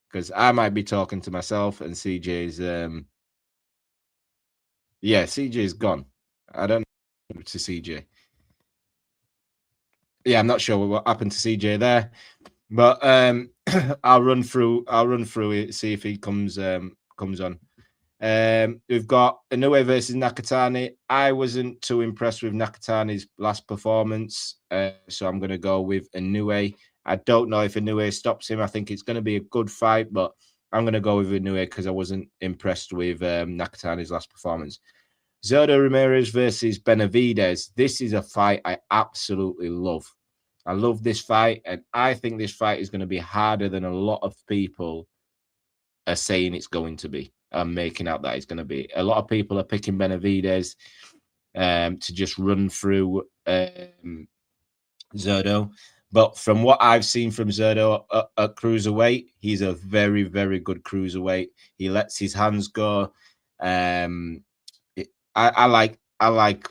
Because I might be talking to myself and CJ's CJ's gone. I don't know to CJ. Yeah, I'm not sure what happened to CJ there. But I'll run through it, see if he comes on. We've got Inoue versus Nakatani. I wasn't too impressed with Nakatani's last performance, so I'm going to go with Inoue. I don't know if Inoue stops him. I think it's going to be a good fight, but I'm going to go with Inoue because I wasn't impressed with Nakatani's last performance. Zurdo Ramirez versus Benavidez. This is a fight I absolutely love. I love this fight, and I think this fight is going to be harder than a lot of people are saying it's going to be. I'm making out that it's going to be. A lot of people are picking Benavidez to just run through Zurdo. But from what I've seen from Zurdo at cruiserweight, he's a very, very good cruiserweight. He lets his hands go. I like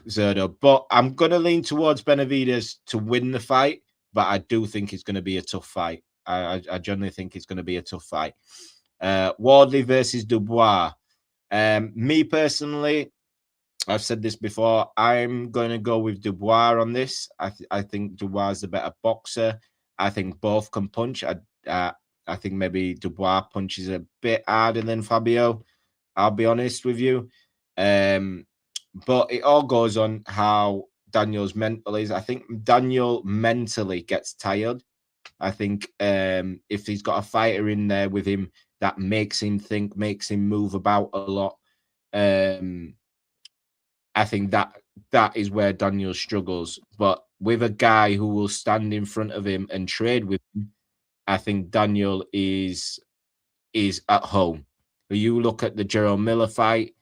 Zurdo, but I'm gonna lean towards Benavidez to win the fight. But I do think it's going to be a tough fight. I generally think it's going to be a tough fight. Wardley versus Dubois. Me personally, I've said this before. I'm going to go with Dubois on this. I think Dubois is the better boxer. I think both can punch. I think maybe Dubois punches a bit harder than Fabio. I'll be honest with you. But it all goes on how Daniel's mental is. I think Daniel mentally gets tired. I think if he's got a fighter in there with him that makes him think, makes him move about a lot, I think that is where Daniel struggles. But with a guy who will stand in front of him and trade with him, I think Daniel is at home. You look at the Jerome Miller fight,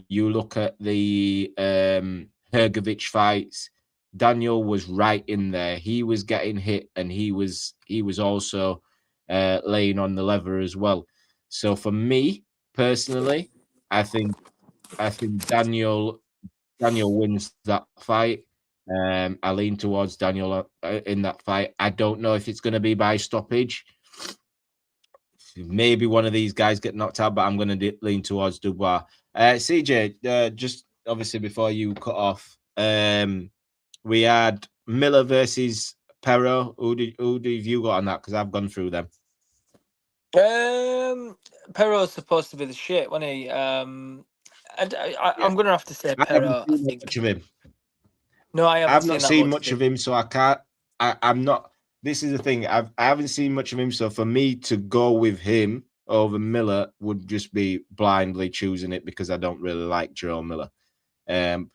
you look at the Hrgovic fights, Daniel was right in there. He was getting hit, and he was also laying on the lever as well. So for me personally, I think Daniel wins that fight. I lean towards Daniel in that fight. I don't know if it's going to be by stoppage. Maybe one of these guys get knocked out, but I'm going to lean towards Dubois. CJ, just obviously before you cut off, we had Miller versus Pero. Who have you got on that? Because I've gone through them. Pero's supposed to be the shit, wasn't he? I'm going to have to say Pero. I think. Much of him. No, I haven't. I've not seen much of him, so I can't. I'm not. This is the thing. I haven't seen much of him, so for me to go with him over Miller would just be blindly choosing it because I don't really like Jerome Miller.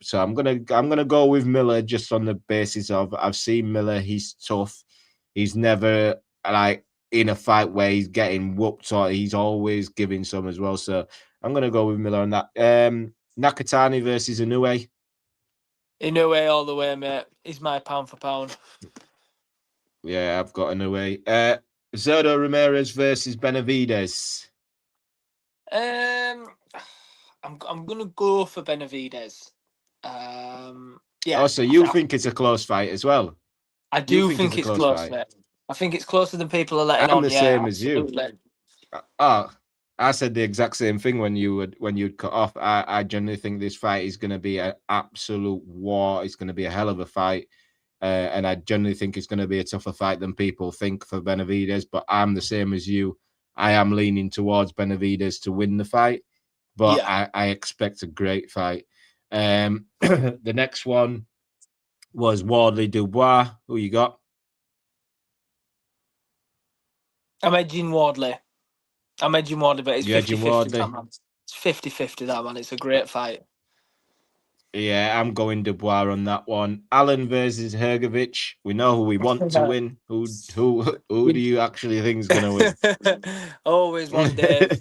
So I'm gonna go with Miller just on the basis of I've seen Miller. He's tough. He's never like in a fight where he's getting whooped, or he's always giving some as well. So I'm gonna go with Miller on that. Nakatani versus Inoue. Inoue all the way, mate. He's my pound for pound. Yeah, I've got Inoue. Zurdo Ramirez versus Benavidez. I'm gonna go for Benavidez. Yeah. Also, you think it's a close fight as well? I do think it's close, mate. I think it's closer than people are letting on. I'm the same as you. Oh, I said the exact same thing when you'd cut off. I generally think this fight is going to be an absolute war. It's going to be a hell of a fight. And I generally think it's going to be a tougher fight than people think for Benavidez. But I'm the same as you. I am leaning towards Benavidez to win the fight. But yeah. I expect a great fight. The next one was Wardley Dubois. Who you got? I'm edging Wardley. But it's 50-50. It's 50-50, that one. It's a great fight. Yeah, I'm going Dubois on that one. Allen versus Hrgovic. We know who we want to win. Who do you actually think is going to win? Always one Dave.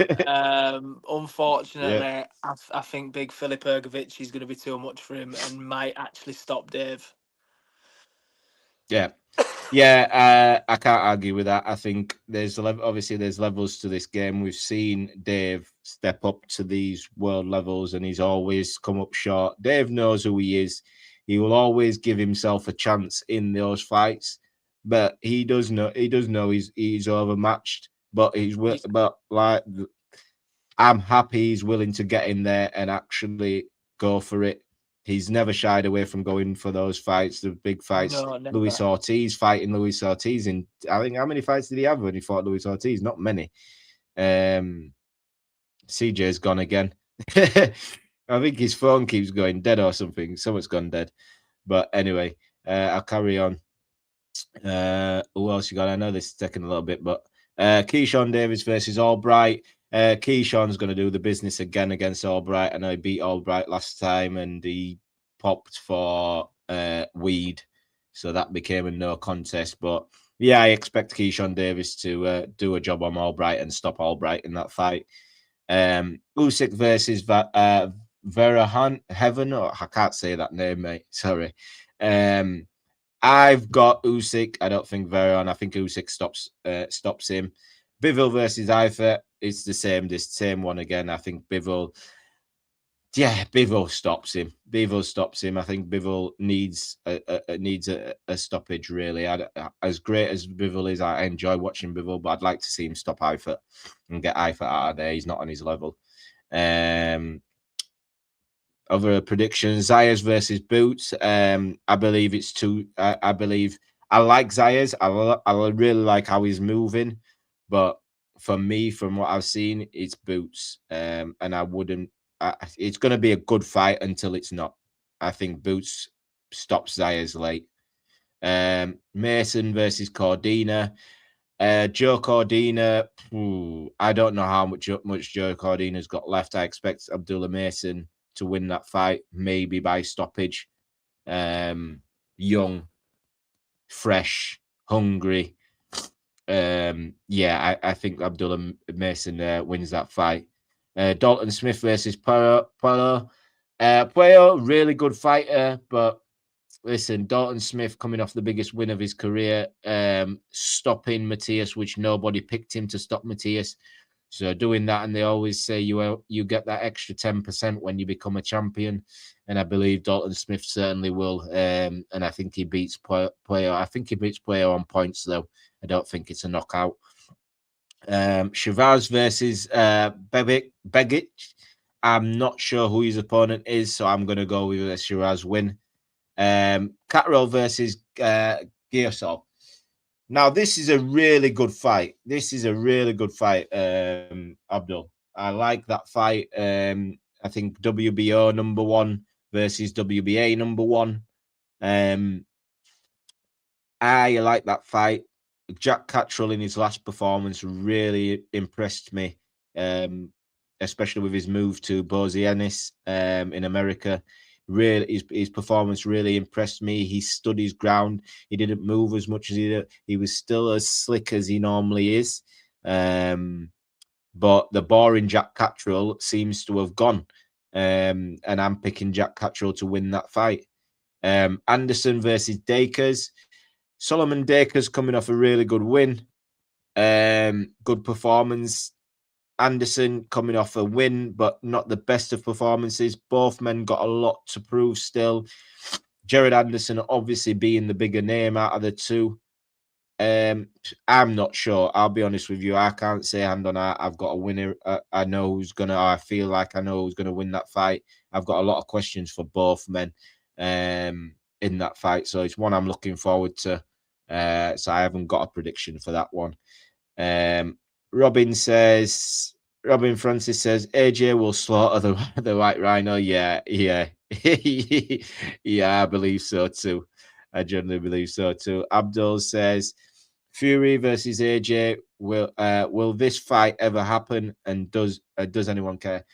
Unfortunately, I think Big Filip Hrgovic is going to be too much for him and might actually stop Dave. Yeah, I can't argue with that. I think there's levels to this game. We've seen Dave step up to these world levels, and he's always come up short. Dave knows who he is. He will always give himself a chance in those fights, but he does know he's overmatched. But I'm happy he's willing to get in there and actually go for it. He's never shied away from going for those fights, the big fights. No, Luis Ortiz, fighting Luis Ortiz. And I think, how many fights did he have when he fought Luis Ortiz? Not many. CJ's gone again. I think his phone keeps going dead or something. Someone's gone dead. But anyway, I'll carry on. Who else you got? I know this is taking a little bit, but Keyshawn Davis versus Albright. Keyshawn's going to do the business again against Albright. I know he beat Albright last time and he popped for weed. So that became a no contest. But yeah, I expect Keyshawn Davis to do a job on Albright and stop Albright in that fight. Usyk versus Verahan Heaven, or I can't say that name, mate. Sorry. I've got Usyk. I don't think Verahan. I think Usyk stops him. Bivol versus Eifert. It's the same one again. I think Bivol. Yeah, Bivol stops him. Bivol stops him. I think Bivol needs a stoppage. Really, as great as Bivol is, I enjoy watching Bivol, but I'd like to see him stop Eifert and get Eifert out of there. He's not on his level. Other predictions: Zayas versus Boots. I believe it's two. I believe I like Zayas. I really like how he's moving, but for me, from what I've seen, it's Boots. And I wouldn't. It's going to be a good fight until it's not. I think Boots stops Zayas late. Mason versus Cordina. Joe Cordina. I don't know how much Joe Cordina's got left. I expect Abdullah Mason to win that fight, maybe by stoppage. Young, fresh, hungry. I think Abdullah Mason wins that fight. Dalton Smith versus Puello. Puello, really good fighter, but listen, Dalton Smith coming off the biggest win of his career, stopping Matthias, which nobody picked him to stop Matthias. So doing that, and they always say you get that extra 10% when you become a champion, and I believe Dalton Smith certainly will. And I think he beats Puello. I think he beats Puello on points, though. I don't think it's a knockout. Shavaz versus Begic. I'm not sure who his opponent is, so I'm going to go with a Shavaz win. Catterall versus Gearsov. Now, this is a really good fight. Abdul. I like that fight. I think WBO number 1 versus WBA number 1. I like that fight. Jack Catterall in his last performance really impressed me, especially with his move to Bozianis in America. Really, his performance really impressed me. He stood his ground. He didn't move as much as he did. He was still as slick as he normally is. But the boring Jack Catterall seems to have gone. And I'm picking Jack Catterall to win that fight. Anderson versus Dakers. Solomon Dakers coming off a really good win. Good performance. Anderson coming off a win, but not the best of performances. Both men got a lot to prove still. Jared Anderson obviously being the bigger name out of the two. I'm not sure. I'll be honest with you. I can't say hand on heart I've got a winner. I know who's going to, I feel like I know who's going to win that fight. I've got a lot of questions for both men in that fight. So it's one I'm looking forward to. So I haven't got a prediction for that one. Robin Francis says AJ will slaughter the White Rhino. Yeah, yeah, I believe so too. I generally believe so too. Abdul says Fury versus AJ. Will this fight ever happen? And does anyone care?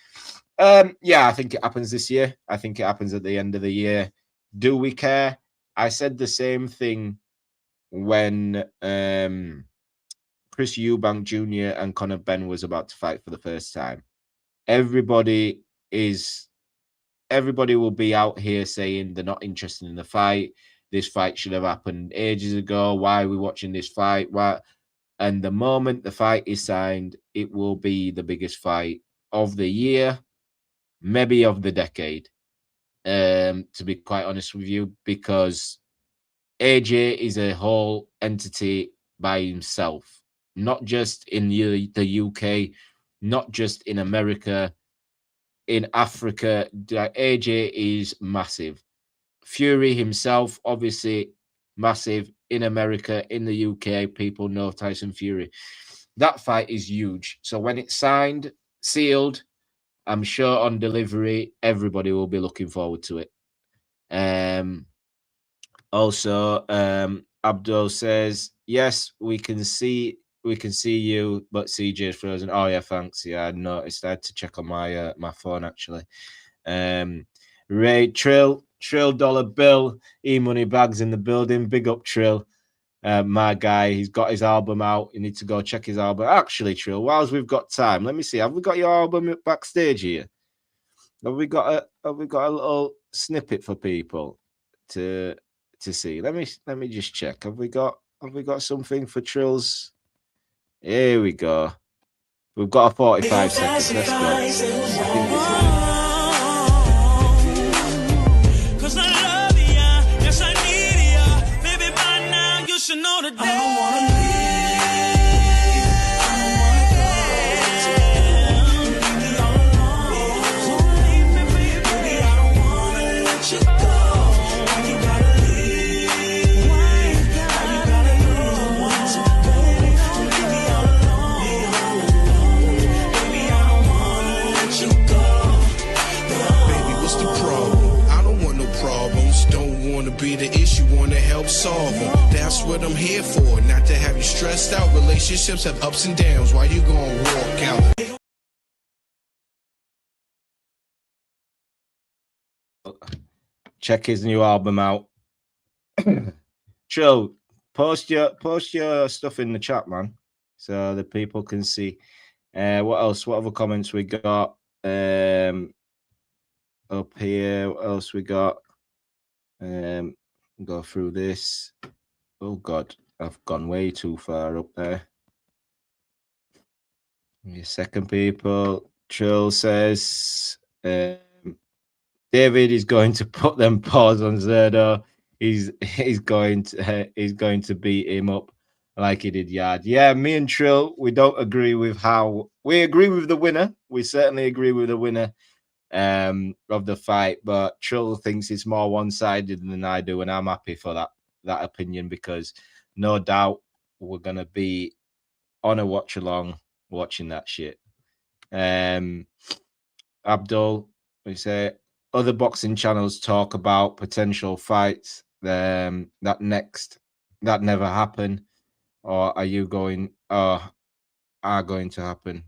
Yeah, I think it happens this year. I think it happens at the end of the year. Do we care? I said the same thing when Chris Eubank Jr. and Conor Benn was about to fight for the first time. Everybody will be out here saying they're not interested in the fight. This fight should have happened ages ago. Why are we watching this fight? Why? And the moment the fight is signed, it will be the biggest fight of the year, maybe of the decade. To be quite honest with you, because AJ is a whole entity by himself, not just in the UK, not just in America, in Africa. AJ is massive. Fury himself, obviously massive in America, in the UK. People know Tyson Fury. That fight is huge. So when it's signed, sealed, I'm sure on delivery, everybody will be looking forward to it. Also, Abdul says, yes, we can see you, but CJ's frozen. Oh yeah, thanks. Yeah, I noticed. I had to check on my my phone actually. Ray Trill dollar bill, e-money bags in the building. Big up Trill. My guy, he's got his album out. You need to go check his album. Actually, Trill, whilst we've got time, let me see. Have we got your album backstage here? Have we got a little snippet for people to see? Let me just check. Have we got something for Trill's? Here we go. We've got a 45 seconds. Let's go. I think this is it. Know the day. I don't wanna leave. Baby, I don't wanna let you go. Why you gotta leave? Why you gotta leave? Once, baby, leave me all alone. Baby, I don't wanna let you go. Baby, what's the problem? I don't want no problems. Don't wanna be the issue. Wanna help solve them. That's what I'm here for, not to have you stressed out. Relationships have ups and downs. Why you gonna walk out? Check his new album out. Trill, post your stuff in the chat, man, so the people can see. What else? What other comments we got? Up here, what else we got? Go through this. Oh God, I've gone way too far up there. Give me a second, people. Trill says David is going to put them paws on Zerdo. He's going to beat him up like he did Yard. Yeah, me and Trill, we don't agree with how we agree with the winner. We certainly agree with the winner of the fight, but Trill thinks it's more one-sided than I do, and I'm happy for that opinion, because no doubt we're gonna be on a watch along watching that shit. Abdul, we say other boxing channels talk about potential fights that never happen, or are going to happen.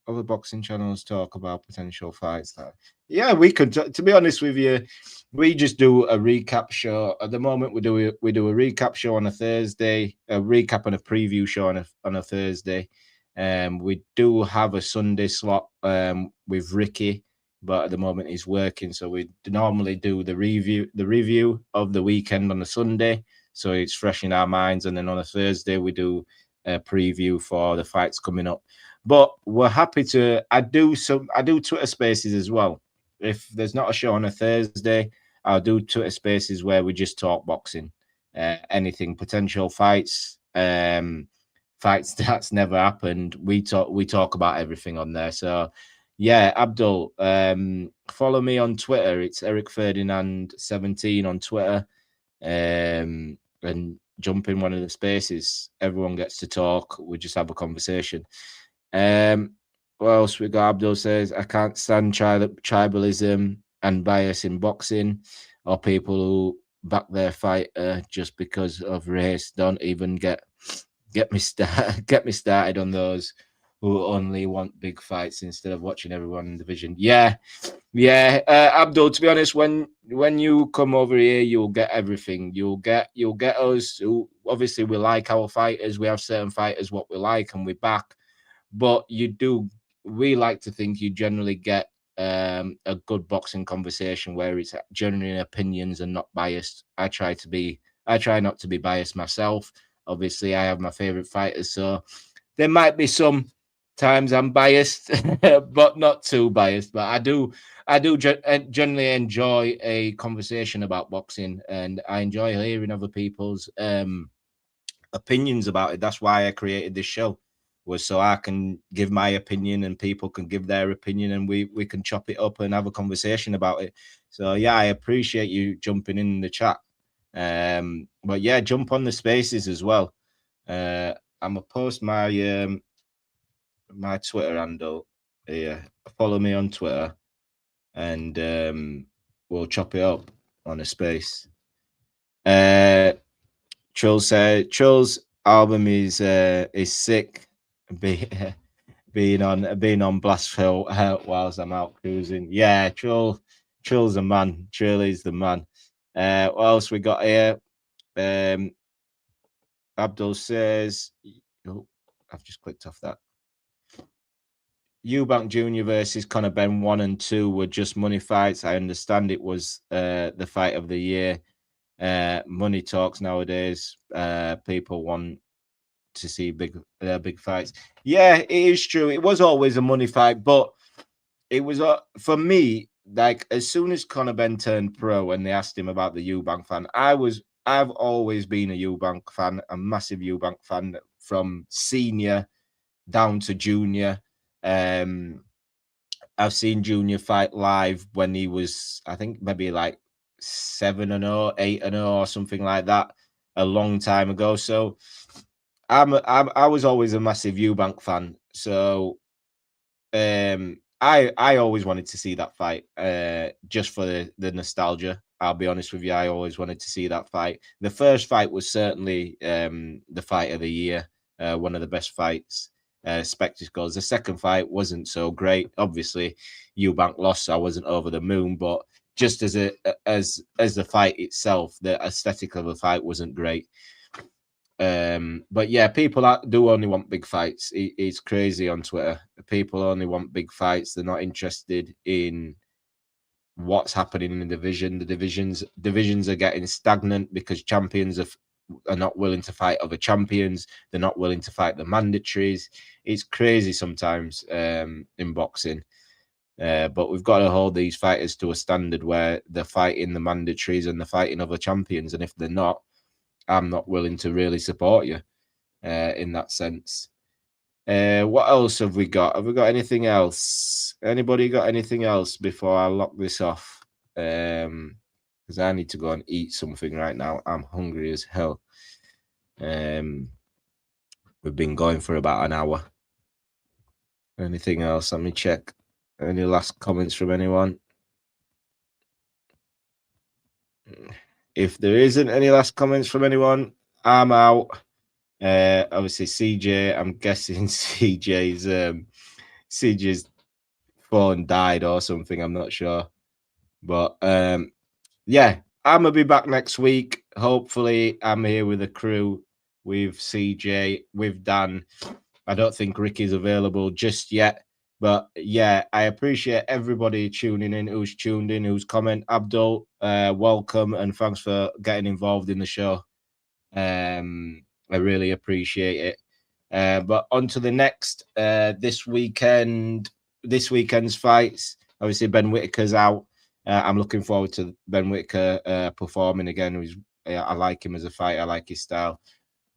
Other boxing channels talk about potential fights that, yeah, we could. To be honest with you, we just do a recap show at the moment. We do a recap show on a Thursday, a recap and a preview show on a Thursday. We do have a Sunday slot with Ricky, but at the moment he's working, so we normally do the review of the weekend on a Sunday, so it's fresh in our minds, and then on a Thursday we do a preview for the fights coming up. But we're happy to. I do Twitter Spaces as well. If there's not a show on a Thursday, I'll do Twitter Spaces where we just talk boxing, anything, potential fights, fights that's never happened. We talk about everything on there. So yeah, Abdul, follow me on Twitter. It's Eric Ferdinand 17 on Twitter, and jump in one of the spaces. Everyone gets to talk. We just have a conversation. What else we got? Abdul says, I can't stand tribalism and bias in boxing, or people who back their fighter just because of race. Don't even get me started on those who only want big fights instead of watching everyone in the division. Yeah. Abdul, to be honest, when you come over here, you'll get everything. You'll get us who obviously we like our fighters. We have certain fighters what we like and we back. But we like to think you generally get a good boxing conversation where it's genuine opinions and not biased. I try not to be biased myself. Obviously, I have my favorite fighters, so there might be some times I'm biased, but not too biased. But I do generally enjoy a conversation about boxing, and I enjoy hearing other people's opinions about it. That's why I created this show, was so I can give my opinion and people can give their opinion, and we can chop it up and have a conversation about it. So yeah, I appreciate you jumping in the chat. But yeah, jump on the spaces as well. I'm gonna post my my Twitter handle yeah, follow me on Twitter, and we'll chop it up on a space. Trill's album is sick. Being on Blasthill whilst I'm out cruising. Yeah, Trill's a man. Trill is the man. What else we got here? Abdul says, oh, I've just clicked off that. Eubank Jr. versus Conor Benn 1 and 2 were just money fights. I understand it was the fight of the year. Money talks nowadays. People want to see big fights. Yeah, it is true. It was always a money fight, but it was for me, like, as soon as Conor Benn turned pro and they asked him about the Eubank fan, I've always been a Eubank fan, a massive Eubank fan from senior down to junior. I've seen Junior fight live when he was, I think, maybe like 7-0, 8-0, or something like that, a long time ago. So I was always a massive Eubank fan. So I always wanted to see that fight, just for the nostalgia. I'll be honest with you, I always wanted to see that fight. The first fight was certainly the fight of the year, one of the best fights. Spectacles. The second fight wasn't so great. Obviously, Eubank lost, so I wasn't over the moon. But just as the fight itself, the aesthetic of the fight wasn't great. But yeah, people do only want big fights. It's crazy on Twitter. People only want big fights. They're not interested in what's happening in the division. The divisions are getting stagnant because champions are not willing to fight other champions. They're not willing to fight the mandatories. It's crazy sometimes in boxing. But we've got to hold these fighters to a standard where they're fighting the mandatories and they're fighting other champions. And if they're not, I'm not willing to really support you in that sense. What else have we got? Have we got anything else? Anybody got anything else before I lock this off? Because I need to go and eat something right now. I'm hungry as hell. We've been going for about an hour. Anything else? Let me check. Any last comments from anyone? If there isn't any last comments from anyone, I'm out. Obviously, CJ, I'm guessing CJ's phone died or something. I'm not sure. But yeah, I'm going to be back next week. Hopefully, I'm here with the crew, with CJ, with Dan. I don't think Ricky's available just yet. But yeah, I appreciate everybody tuning in, who's tuned in, who's comment. Abdul, welcome, and thanks for getting involved in the show. I really appreciate it. But on to the next, this weekend's fights. Obviously, Ben Whittaker's out. I'm looking forward to Ben Whittaker performing again. I like him as a fighter. I like his style.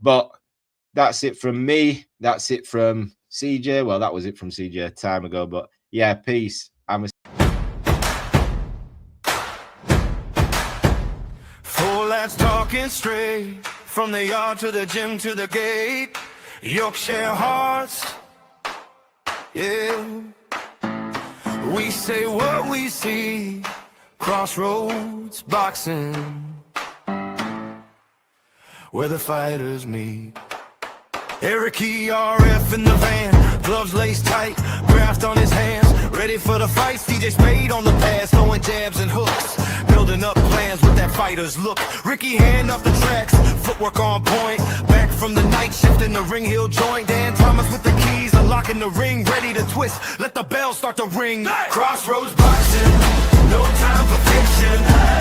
But that's it from me. That's it from CJ. Well, that was it from CJ a time ago. But yeah, peace. Four lads talking straight, from the yard to the gym to the gate. Yorkshire hearts, yeah. We say what we see. Crossroads boxing, where the fighters meet. Eric ERF in the van, gloves laced tight, graft on his hands, ready for the fights. DJ Spade on the pass, throwing jabs and hooks, building up plans with that fighter's look. Ricky hand off the tracks, footwork on point, back from the night shift in the ring heel joint. Dan Thomas with the keys, unlocking the ring, ready to twist, let the bell start to ring. Crossroads boxing, no time for fiction.